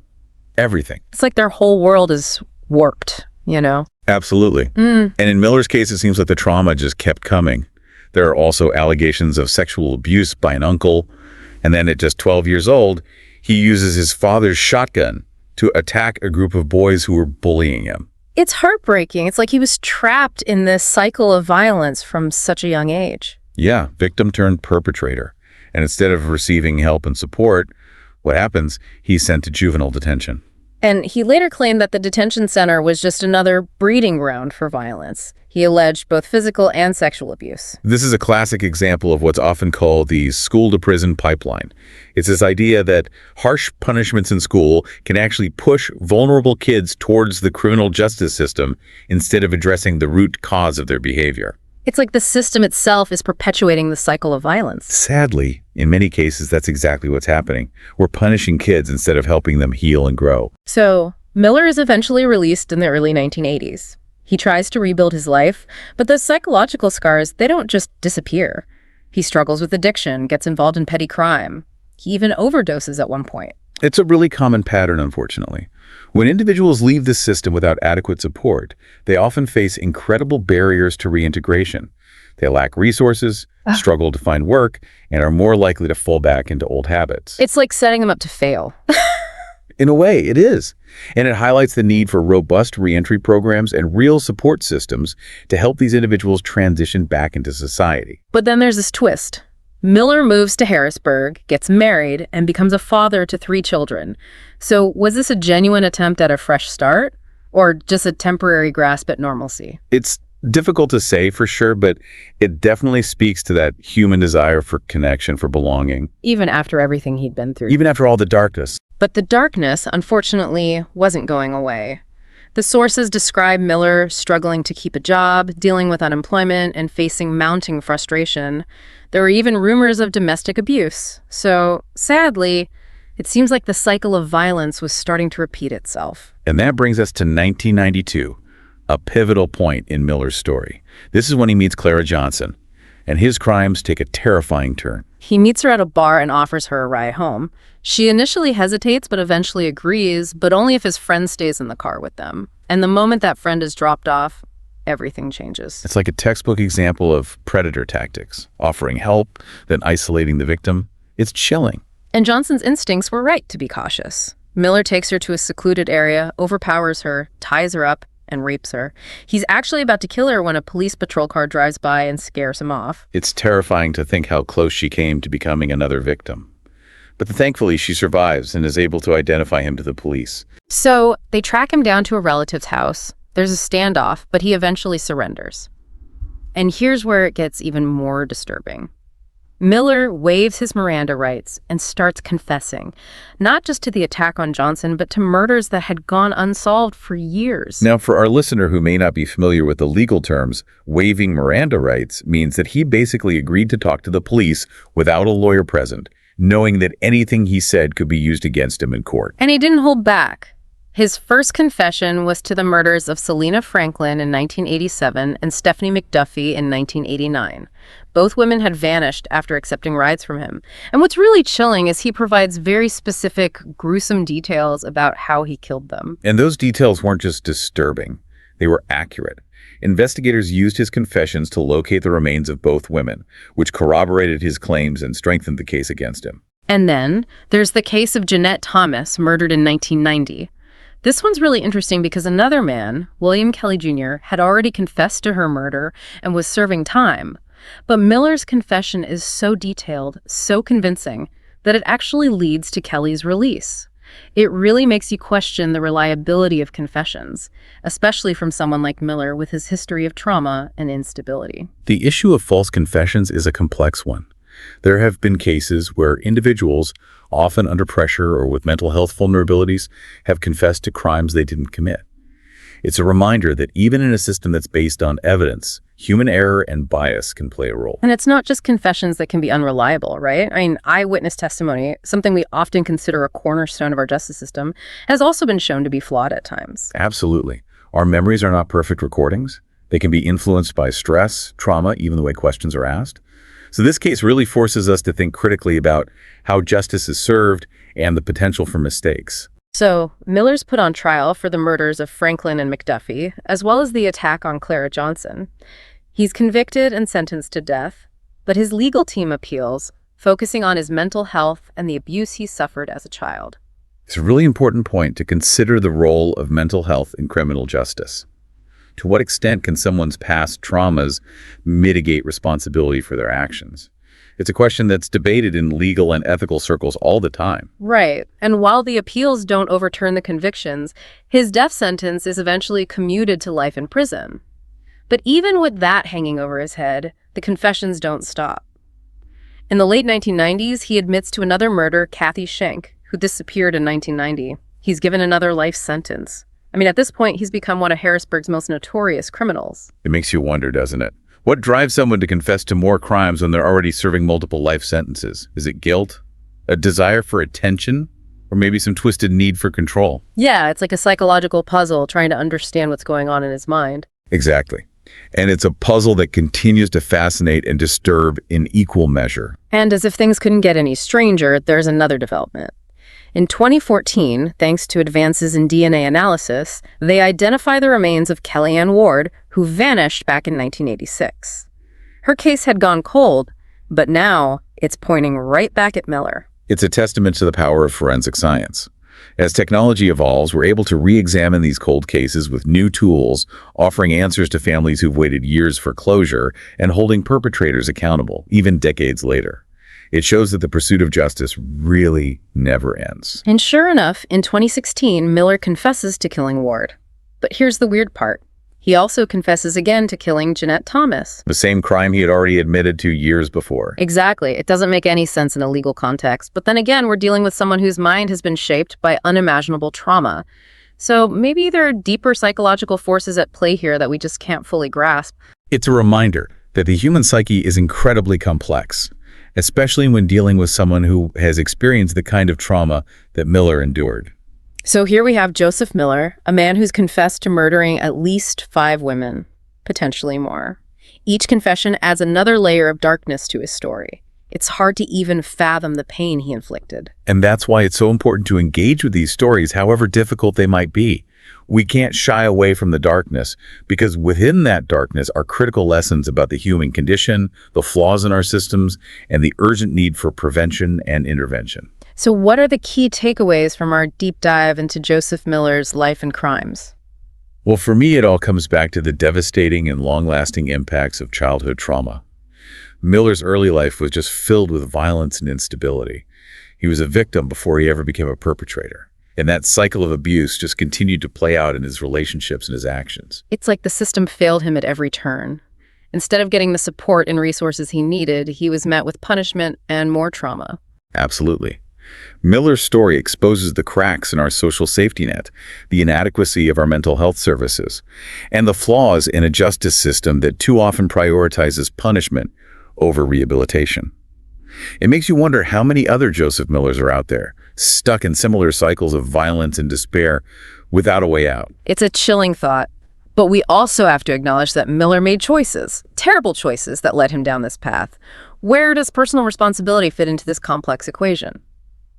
everything. It's like their whole world is warped, Absolutely. And in Miller's case, it seems like the trauma just kept coming. There are also allegations of sexual abuse by an uncle. And then at just 12 years old, he uses his father's shotgun to attack a group of boys who were bullying him. It's heartbreaking. It's like he was trapped in this cycle of violence from such a young age. Yeah, victim turned perpetrator. And instead of receiving help and support, what happens? He's sent to juvenile detention. And he later claimed that the detention center was just another breeding ground for violence. He alleged both physical and sexual abuse. This is a classic example of what's often called the school-to-prison pipeline. It's this idea that harsh punishments in school can actually push vulnerable kids towards the criminal justice system instead of addressing the root cause of their behavior. It's like the system itself is perpetuating the cycle of violence. Sadly, in many cases, that's exactly what's happening. We're punishing kids instead of helping them heal and grow. So, Miller is eventually released in the early 1980s. He tries to rebuild his life, but those psychological scars, they don't just disappear. He struggles with addiction, gets involved in petty crime. He even overdoses at one point. It's a really common pattern, unfortunately. When individuals leave the system without adequate support, they often face incredible barriers to reintegration. They lack resources, struggle to find work, and are more likely to fall back into old habits. It's like setting them up to fail. In a way, it is. And it highlights the need for robust reentry programs and real support systems to help these individuals transition back into society. But then there's this twist. Miller moves to Harrisburg, gets married, and becomes a father to 3 children. So was this a genuine attempt at a fresh start, or just a temporary grasp at normalcy? It's difficult to say for sure, but it definitely speaks to that human desire for connection, for belonging. Even after everything he'd been through. Even after all the darkness. But the darkness, unfortunately, wasn't going away. The sources describe Miller struggling to keep a job, dealing with unemployment, and facing mounting frustration. There were even rumors of domestic abuse. So, sadly, it seems like the cycle of violence was starting to repeat itself. And that brings us to 1992, a pivotal point in Miller's story. This is when he meets Clara Johnson, and his crimes take a terrifying turn. He meets her at a bar and offers her a ride home. She initially hesitates, but eventually agrees, but only if his friend stays in the car with them. And the moment that friend is dropped off, everything changes. It's like a textbook example of predator tactics, offering help, then isolating the victim. It's chilling. And Johnson's instincts were right to be cautious. Miller takes her to a secluded area, overpowers her, ties her up, and rapes her. He's actually about to kill her when a police patrol car drives by and scares him off. It's terrifying to think how close she came to becoming another victim. But thankfully, she survives and is able to identify him to the police. So they track him down to a relative's house. There's a standoff, but he eventually surrenders. And here's where it gets even more disturbing. Miller waives his Miranda rights and starts confessing, not just to the attack on Johnson, but to murders that had gone unsolved for years. Now, for our listener who may not be familiar with the legal terms, waiving Miranda rights means that he basically agreed to talk to the police without a lawyer present, knowing that anything he said could be used against him in court. And he didn't hold back. His first confession was to the murders of Selena Franklin in 1987 and Stephanie McDuffie in 1989. Both women had vanished after accepting rides from him. And what's really chilling is he provides very specific, gruesome details about how he killed them. And those details weren't just disturbing. They were accurate. Investigators used his confessions to locate the remains of both women, which corroborated his claims and strengthened the case against him. And then there's the case of Jeanette Thomas, murdered in 1990. This one's really interesting because another man, William Kelly Jr., had already confessed to her murder and was serving time. But Miller's confession is so detailed, so convincing, that it actually leads to Kelly's release. It really makes you question the reliability of confessions, especially from someone like Miller with his history of trauma and instability. The issue of false confessions is a complex one. There have been cases where individuals, often under pressure or with mental health vulnerabilities, have confessed to crimes they didn't commit. It's a reminder that even in a system that's based on evidence, human error and bias can play a role. And it's not just confessions that can be unreliable, right? I mean, eyewitness testimony, something we often consider a cornerstone of our justice system, has also been shown to be flawed at times. Absolutely. Our memories are not perfect recordings. They can be influenced by stress, trauma, even the way questions are asked. So this case really forces us to think critically about how justice is served and the potential for mistakes. So, Miller's put on trial for the murders of Franklin and McDuffie, as well as the attack on Clara Johnson. He's convicted and sentenced to death, but his legal team appeals, focusing on his mental health and the abuse he suffered as a child. It's a really important point to consider the role of mental health in criminal justice. To what extent can someone's past traumas mitigate responsibility for their actions? It's a question that's debated in legal and ethical circles all the time. Right. And while the appeals don't overturn the convictions, his death sentence is eventually commuted to life in prison. But even with that hanging over his head, the confessions don't stop. In the late 1990s, he admits to another murder, Kathy Schenck, who disappeared in 1990. He's given another life sentence. I mean, at this point, he's become one of Harrisburg's most notorious criminals. It makes you wonder, doesn't it? What drives someone to confess to more crimes when they're already serving multiple life sentences? Is it guilt? A desire for attention? Or maybe some twisted need for control? Yeah, it's like a psychological puzzle trying to understand what's going on in his mind. Exactly. And it's a puzzle that continues to fascinate and disturb in equal measure. And as if things couldn't get any stranger, there's another development. In 2014, thanks to advances in DNA analysis, they identify the remains of Kellyanne Ward, who vanished back in 1986. Her case had gone cold, but now it's pointing right back at Miller. It's a testament to the power of forensic science. As technology evolves, we're able to re-examine these cold cases with new tools, offering answers to families who've waited years for closure and holding perpetrators accountable, even decades later. It shows that the pursuit of justice really never ends. And sure enough, in 2016, Miller confesses to killing Ward. But here's the weird part. He also confesses again to killing Jeanette Thomas. The same crime he had already admitted to years before. Exactly. It doesn't make any sense in a legal context. But then again, we're dealing with someone whose mind has been shaped by unimaginable trauma. So maybe there are deeper psychological forces at play here that we just can't fully grasp. It's a reminder that the human psyche is incredibly complex, especially when dealing with someone who has experienced the kind of trauma that Miller endured. So here we have Joseph Miller, a man who's confessed to murdering at least 5 women, potentially more. Each confession adds another layer of darkness to his story. It's hard to even fathom the pain he inflicted. And that's why it's so important to engage with these stories, however difficult they might be. We can't shy away from the darkness, because within that darkness are critical lessons about the human condition, the flaws in our systems, and the urgent need for prevention and intervention. So what are the key takeaways from our deep dive into Joseph Miller's life and crimes? Well, for me, it all comes back to the devastating and long-lasting impacts of childhood trauma. Miller's early life was just filled with violence and instability. He was a victim before he ever became a perpetrator. And that cycle of abuse just continued to play out in his relationships and his actions. It's like the system failed him at every turn. Instead of getting the support and resources he needed, he was met with punishment and more trauma. Absolutely. Miller's story exposes the cracks in our social safety net, the inadequacy of our mental health services, and the flaws in a justice system that too often prioritizes punishment over rehabilitation. It makes you wonder how many other Joseph Millers are out there, stuck in similar cycles of violence and despair without a way out. It's a chilling thought, but we also have to acknowledge that Miller made choices, terrible choices that led him down this path. Where does personal responsibility fit into this complex equation?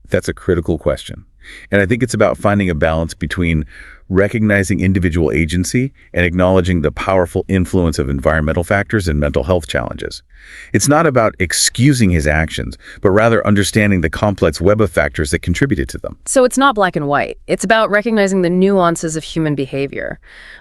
That's a critical question. And I think it's about finding a balance between recognizing individual agency and acknowledging the powerful influence of environmental factors and mental health challenges. It's not about excusing his actions, but rather understanding the complex web of factors that contributed to them. So it's not black and white. It's about recognizing the nuances of human behavior.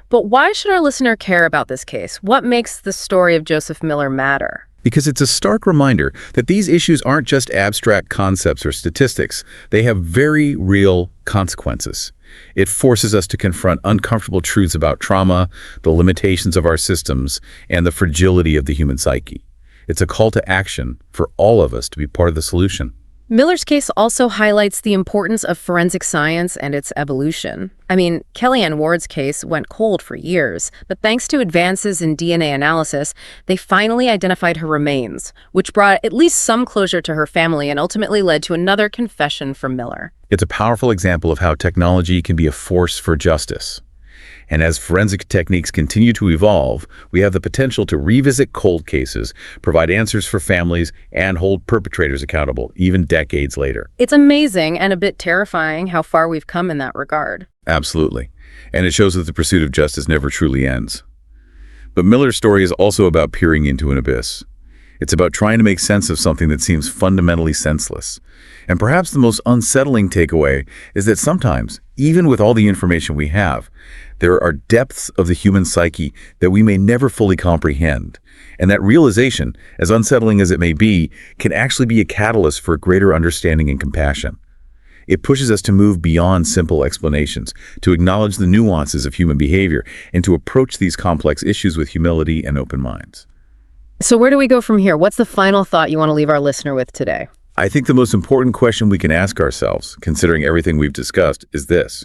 But why should our listener care about this case? What makes the story of Joseph Miller matter? Because it's a stark reminder that these issues aren't just abstract concepts or statistics. They have very real consequences. It forces us to confront uncomfortable truths about trauma, the limitations of our systems, and the fragility of the human psyche. It's a call to action for all of us to be part of the solution. Miller's case also highlights the importance of forensic science and its evolution. I mean, Kellyanne Ward's case went cold for years, but thanks to advances in DNA analysis, they finally identified her remains, which brought at least some closure to her family and ultimately led to another confession from Miller. It's a powerful example of how technology can be a force for justice. And as forensic techniques continue to evolve, we have the potential to revisit cold cases, provide answers for families, and hold perpetrators accountable, even decades later. It's amazing and a bit terrifying how far we've come in that regard. Absolutely. And it shows that the pursuit of justice never truly ends. But Miller's story is also about peering into an abyss. It's about trying to make sense of something that seems fundamentally senseless. And perhaps the most unsettling takeaway is that sometimes, even with all the information we have, there are depths of the human psyche that we may never fully comprehend. And that realization, as unsettling as it may be, can actually be a catalyst for greater understanding and compassion. It pushes us to move beyond simple explanations, to acknowledge the nuances of human behavior, and to approach these complex issues with humility and open minds. So where do we go from here? What's the final thought you want to leave our listener with today? I think the most important question we can ask ourselves, considering everything we've discussed, is this.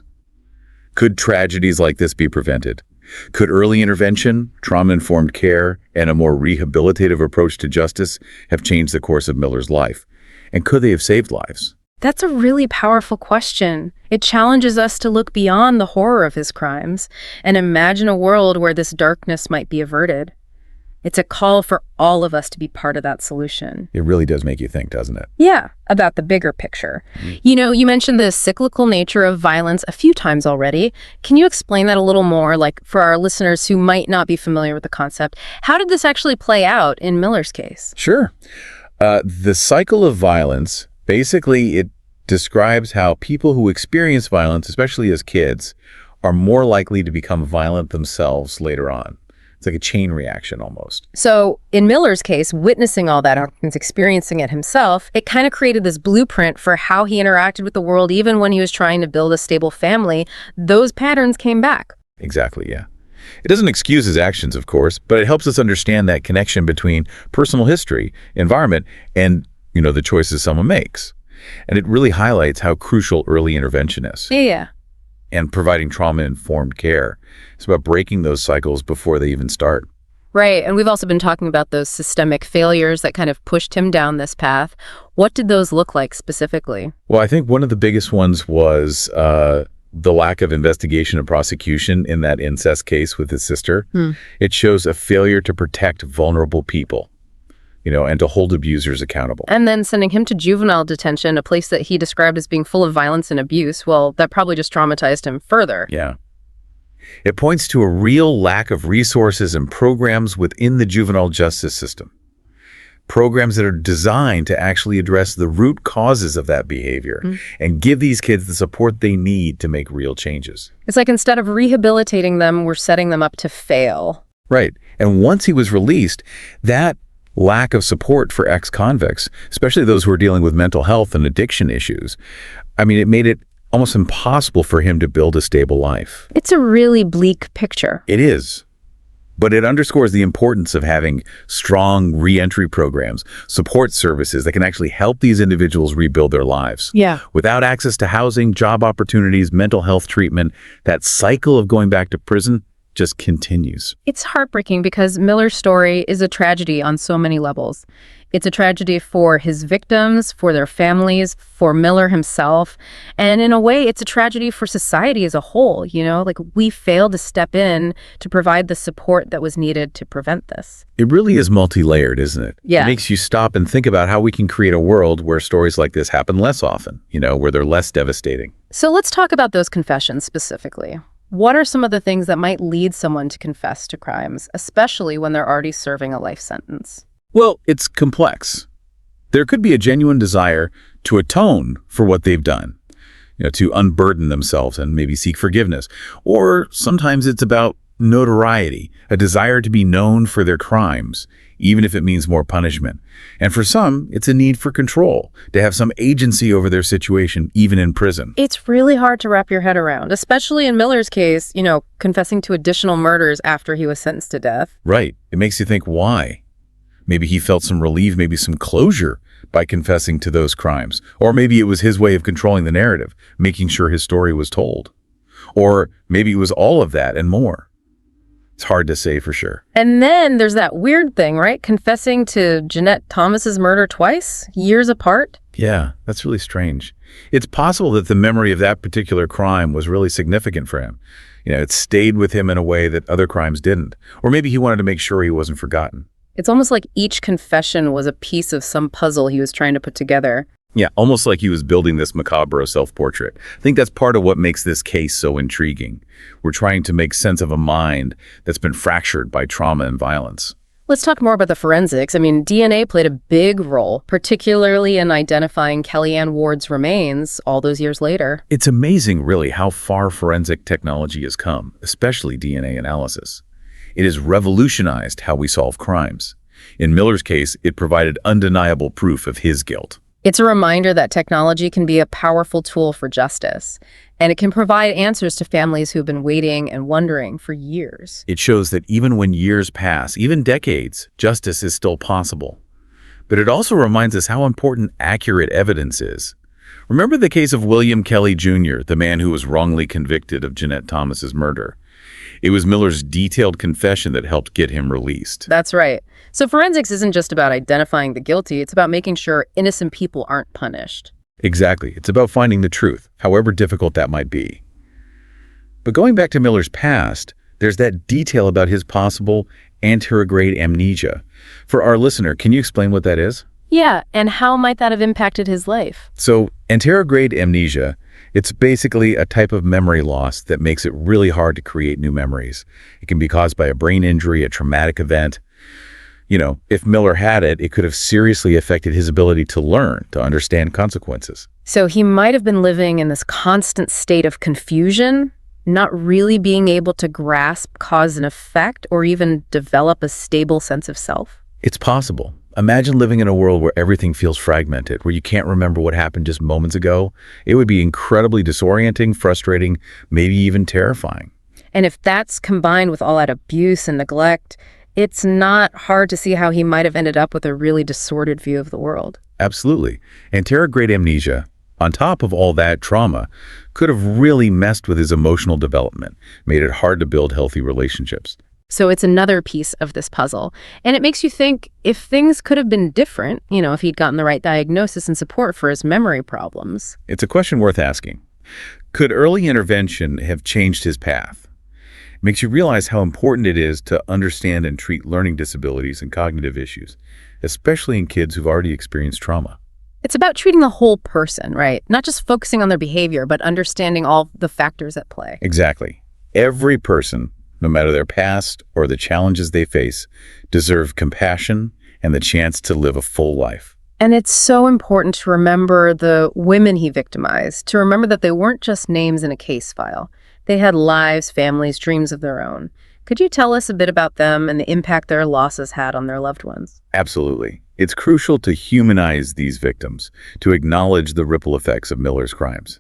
Could tragedies like this be prevented? Could early intervention, trauma-informed care, and a more rehabilitative approach to justice have changed the course of Miller's life? And could they have saved lives? That's a really powerful question. It challenges us to look beyond the horror of his crimes and imagine a world where this darkness might be averted. It's a call for all of us to be part of that solution. It really does make you think, doesn't it? Yeah, about the bigger picture. You know, you mentioned the cyclical nature of violence a few times already. Can you explain that a little more, like for our listeners who might not be familiar with the concept? How did this actually play out in Miller's case? Sure. The cycle of violence, basically it describes how people who experience violence, especially as kids, are more likely to become violent themselves later on. It's like a chain reaction almost. So in Miller's case, witnessing all that and experiencing it himself, it kind of created this blueprint for how he interacted with the world even when he was trying to build a stable family. Those patterns came back. Exactly, yeah. It doesn't excuse his actions, of course, but it helps us understand that connection between personal history, environment, and, the choices someone makes. And it really highlights how crucial early intervention is. Yeah. And providing trauma-informed care. It's about breaking those cycles before they even start. Right, and we've also been talking about those systemic failures that kind of pushed him down this path. What did those look like specifically? Well, I think one of the biggest ones was the lack of investigation and prosecution in that incest case with his sister. It shows a failure to protect vulnerable people, and to hold abusers accountable. And then sending him to juvenile detention, a place that he described as being full of violence and abuse, well, that probably just traumatized him further. Yeah. It points to a real lack of resources and programs within the juvenile justice system. Programs that are designed to actually address the root causes of that behavior and give these kids the support they need to make real changes. It's like instead of rehabilitating them, we're setting them up to fail. Right. And once he was released, that lack of support for ex-convicts, especially those who are dealing with mental health and addiction issues, it made it almost impossible for him to build a stable life. It's a really bleak picture. It is. But it underscores the importance of having strong re-entry programs, support services that can actually help these individuals rebuild their lives. Yeah. Without access to housing, job opportunities, mental health treatment, that cycle of going back to prison just continues. It's heartbreaking because Miller's story is a tragedy on so many levels. It's a tragedy for his victims, for their families, for Miller himself. And in a way, it's a tragedy for society as a whole. We failed to step in to provide the support that was needed to prevent this. It really is multi-layered, isn't it? Yeah. It makes you stop and think about how we can create a world where stories like this happen less often, where they're less devastating. So let's talk about those confessions specifically. What are some of the things that might lead someone to confess to crimes, especially when they're already serving a life sentence? Well, it's complex. There could be a genuine desire to atone for what they've done, to unburden themselves and maybe seek forgiveness. Or sometimes it's about notoriety, a desire to be known for their crimes, even if it means more punishment. And for some, it's a need for control, to have some agency over their situation, even in prison. It's really hard to wrap your head around, especially in Miller's case, confessing to additional murders after he was sentenced to death. Right. It makes you think, why? Maybe he felt some relief, maybe some closure by confessing to those crimes. Or maybe it was his way of controlling the narrative, making sure his story was told. Or maybe it was all of that and more. It's hard to say for sure. And then there's that weird thing, right? Confessing to Jeanette Thomas's murder twice, years apart. Yeah, that's really strange. It's possible that the memory of that particular crime was really significant for him. It stayed with him in a way that other crimes didn't. Or maybe he wanted to make sure he wasn't forgotten. It's almost like each confession was a piece of some puzzle he was trying to put together. Yeah, almost like he was building this macabre self-portrait. I think that's part of what makes this case so intriguing. We're trying to make sense of a mind that's been fractured by trauma and violence. Let's talk more about the forensics. I mean, DNA played a big role, particularly in identifying Kellyanne Ward's remains all those years later. It's amazing, really, how far forensic technology has come, especially DNA analysis. It has revolutionized how we solve crimes. In Miller's case, it provided undeniable proof of his guilt. It's a reminder that technology can be a powerful tool for justice, and it can provide answers to families who've been waiting and wondering for years. It shows that even when years pass, even decades, justice is still possible. But it also reminds us how important accurate evidence is. Remember the case of William Kelly Jr., the man who was wrongly convicted of Jeanette Thomas's murder? It was Miller's detailed confession that helped get him released. That's right. So forensics isn't just about identifying the guilty, it's about making sure innocent people aren't punished. Exactly. It's about finding the truth, however difficult that might be. But going back to Miller's past, there's that detail about his possible anterograde amnesia. For our listener, can you explain what that is? Yeah, and how might that have impacted his life? So, anterograde amnesia, it's basically a type of memory loss that makes it really hard to create new memories. It can be caused by a brain injury, a traumatic event. If Miller had it, it could have seriously affected his ability to learn, to understand consequences. So he might have been living in this constant state of confusion, not really being able to grasp cause and effect or even develop a stable sense of self. It's possible. Imagine living in a world where everything feels fragmented, where you can't remember what happened just moments ago. It would be incredibly disorienting, frustrating, maybe even terrifying. And if that's combined with all that abuse and neglect, it's not hard to see how he might have ended up with a really distorted view of the world. Absolutely. Anterograde amnesia, on top of all that trauma, could have really messed with his emotional development, made it hard to build healthy relationships. So it's another piece of this puzzle. And it makes you think if things could have been different, if he'd gotten the right diagnosis and support for his memory problems. It's a question worth asking. Could early intervention have changed his path? It makes you realize how important it is to understand and treat learning disabilities and cognitive issues, especially in kids who've already experienced trauma. It's about treating the whole person, right? Not just focusing on their behavior, but understanding all the factors at play. Exactly. Every person, no matter their past or the challenges they face, deserve compassion and the chance to live a full life. And it's so important to remember the women he victimized, to remember that they weren't just names in a case file. They had lives, families, dreams of their own. Could you tell us a bit about them and the impact their losses had on their loved ones? Absolutely. It's crucial to humanize these victims, to acknowledge the ripple effects of Miller's crimes.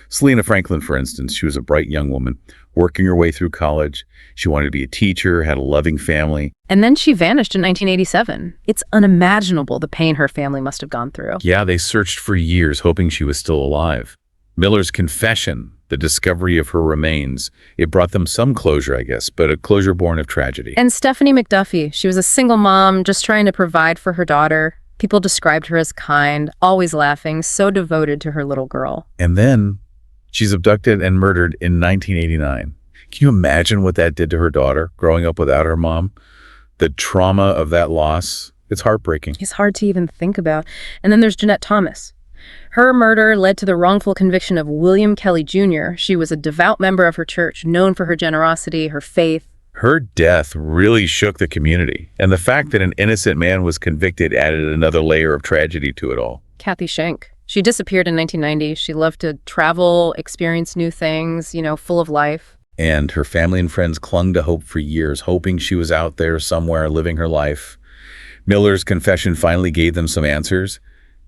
Selena Franklin, for instance, she was a bright young woman, working her way through college. She wanted to be a teacher, had a loving family. And then she vanished in 1987. It's unimaginable the pain her family must have gone through. Yeah, they searched for years, hoping she was still alive. Miller's confession, the discovery of her remains, it brought them some closure, I guess, but a closure born of tragedy. And Stephanie McDuffie, she was a single mom just trying to provide for her daughter. People described her as kind, always laughing, so devoted to her little girl. And then she's abducted and murdered in 1989. Can you imagine what that did to her daughter, growing up without her mom? The trauma of that loss, it's heartbreaking. It's hard to even think about. And then there's Jeanette Thomas. Her murder led to the wrongful conviction of William Kelly Jr. She was a devout member of her church, known for her generosity, her faith. Her death really shook the community, and the fact that an innocent man was convicted added another layer of tragedy to it all. Kathy Schenck. She disappeared in 1990. She loved to travel, experience new things, full of life. And her family and friends clung to hope for years, hoping she was out there somewhere living her life. Miller's confession finally gave them some answers,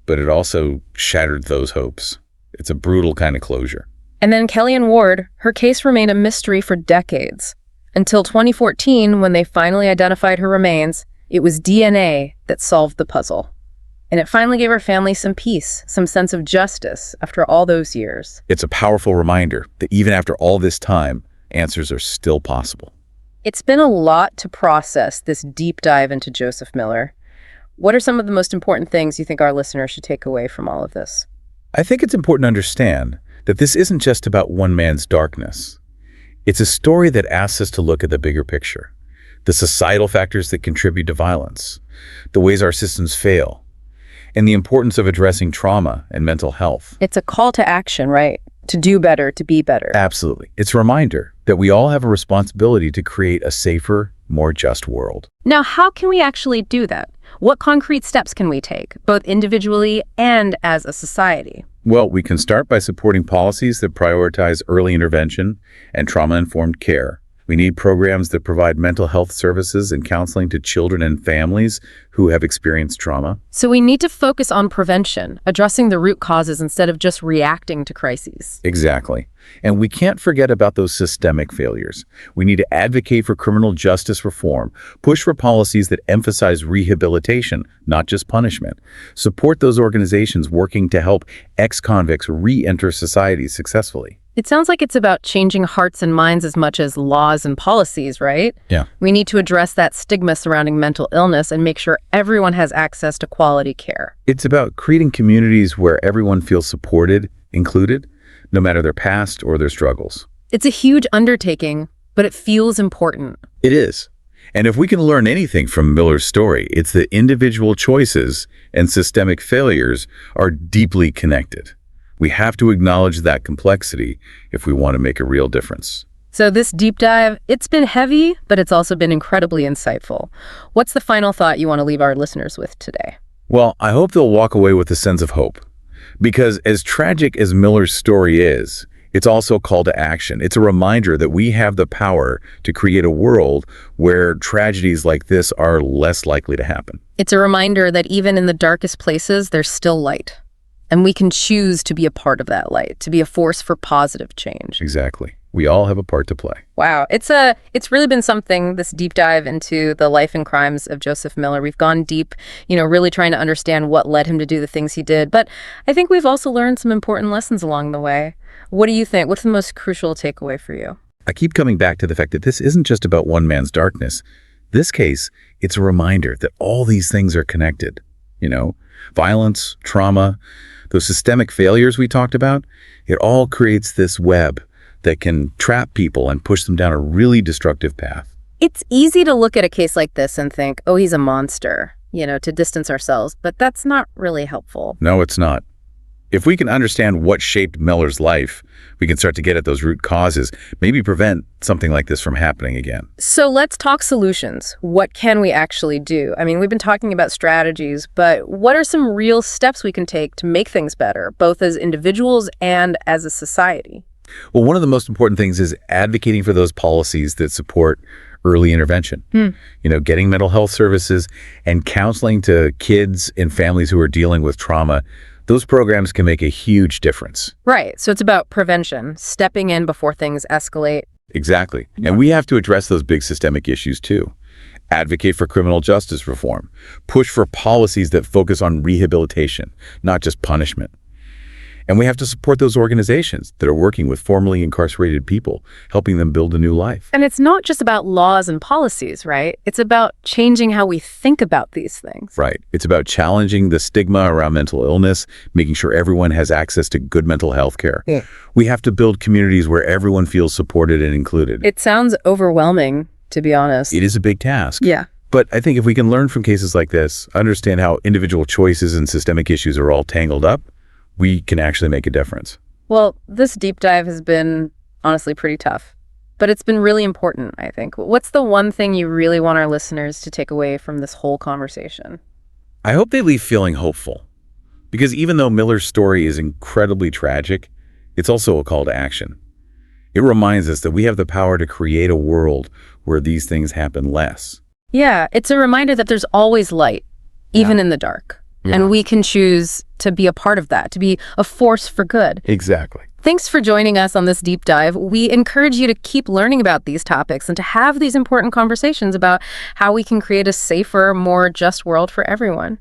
but it also shattered those hopes. It's a brutal kind of closure. And then Kellyanne Ward, her case remained a mystery for decades. Until 2014, when they finally identified her remains, it was DNA that solved the puzzle. And it finally gave her family some peace, some sense of justice after all those years. It's a powerful reminder that even after all this time, answers are still possible. It's been a lot to process, this deep dive into Joseph Miller. What are some of the most important things you think our listeners should take away from all of this? I think it's important to understand that this isn't just about one man's darkness. It's a story that asks us to look at the bigger picture, the societal factors that contribute to violence, the ways our systems fail, and the importance of addressing trauma and mental health. It's a call to action, right? To do better, to be better. Absolutely. It's a reminder that we all have a responsibility to create a safer, more just world. Now, how can we actually do that? What concrete steps can we take, both individually and as a society? Well, we can start by supporting policies that prioritize early intervention and trauma-informed care. We need programs that provide mental health services and counseling to children and families who have experienced trauma. So we need to focus on prevention, addressing the root causes instead of just reacting to crises. Exactly. And we can't forget about those systemic failures. We need to advocate for criminal justice reform, push for policies that emphasize rehabilitation, not just punishment, support those organizations working to help ex-convicts re-enter society successfully. It sounds like it's about changing hearts and minds as much as laws and policies, right? Yeah. We need to address that stigma surrounding mental illness and make sure everyone has access to quality care. It's about creating communities where everyone feels supported, included, no matter their past or their struggles. It's a huge undertaking, but it feels important. It is. And if we can learn anything from Miller's story, it's that individual choices and systemic failures are deeply connected. We have to acknowledge that complexity if we want to make a real difference. So this deep dive, it's been heavy, but it's also been incredibly insightful. What's the final thought you want to leave our listeners with today? Well, I hope they'll walk away with a sense of hope. Because as tragic as Miller's story is, it's also a call to action. It's a reminder that we have the power to create a world where tragedies like this are less likely to happen. It's a reminder that even in the darkest places, there's still light. And we can choose to be a part of that light, to be a force for positive change. Exactly. We all have a part to play. Wow. It's really been something, this deep dive into the life and crimes of Joseph Miller. We've gone deep, really trying to understand what led him to do the things he did. But I think we've also learned some important lessons along the way. What do you think? What's the most crucial takeaway for you? I keep coming back to the fact that this isn't just about one man's darkness. This case, it's a reminder that all these things are connected. Violence, trauma, those systemic failures we talked about, it all creates this web that can trap people and push them down a really destructive path. It's easy to look at a case like this and think, oh, he's a monster, to distance ourselves, but that's not really helpful. No, it's not. If we can understand what shaped Miller's life, we can start to get at those root causes, maybe prevent something like this from happening again. So let's talk solutions. What can we actually do? I mean, we've been talking about strategies, but what are some real steps we can take to make things better, both as individuals and as a society? Well, one of the most important things is advocating for those policies that support early intervention. Getting mental health services and counseling to kids and families who are dealing with trauma. Those programs can make a huge difference. Right. So it's about prevention, stepping in before things escalate. Exactly. And we have to address those big systemic issues too. Advocate for criminal justice reform. Push for policies that focus on rehabilitation, not just punishment. And we have to support those organizations that are working with formerly incarcerated people, helping them build a new life. And it's not just about laws and policies, right? It's about changing how we think about these things. Right. It's about challenging the stigma around mental illness, making sure everyone has access to good mental health care. Yeah. We have to build communities where everyone feels supported and included. It sounds overwhelming, to be honest. It is a big task. Yeah. But I think if we can learn from cases like this, understand how individual choices and systemic issues are all tangled up, we can actually make a difference. Well, this deep dive has been honestly pretty tough, but it's been really important, I think. What's the one thing you really want our listeners to take away from this whole conversation? I hope they leave feeling hopeful, because even though Miller's story is incredibly tragic, it's also a call to action. It reminds us that we have the power to create a world where these things happen less. Yeah, it's a reminder that there's always light, even in the dark. Yeah. And we can choose to be a part of that, to be a force for good. Exactly. Thanks for joining us on this deep dive. We encourage you to keep learning about these topics and to have these important conversations about how we can create a safer, more just world for everyone.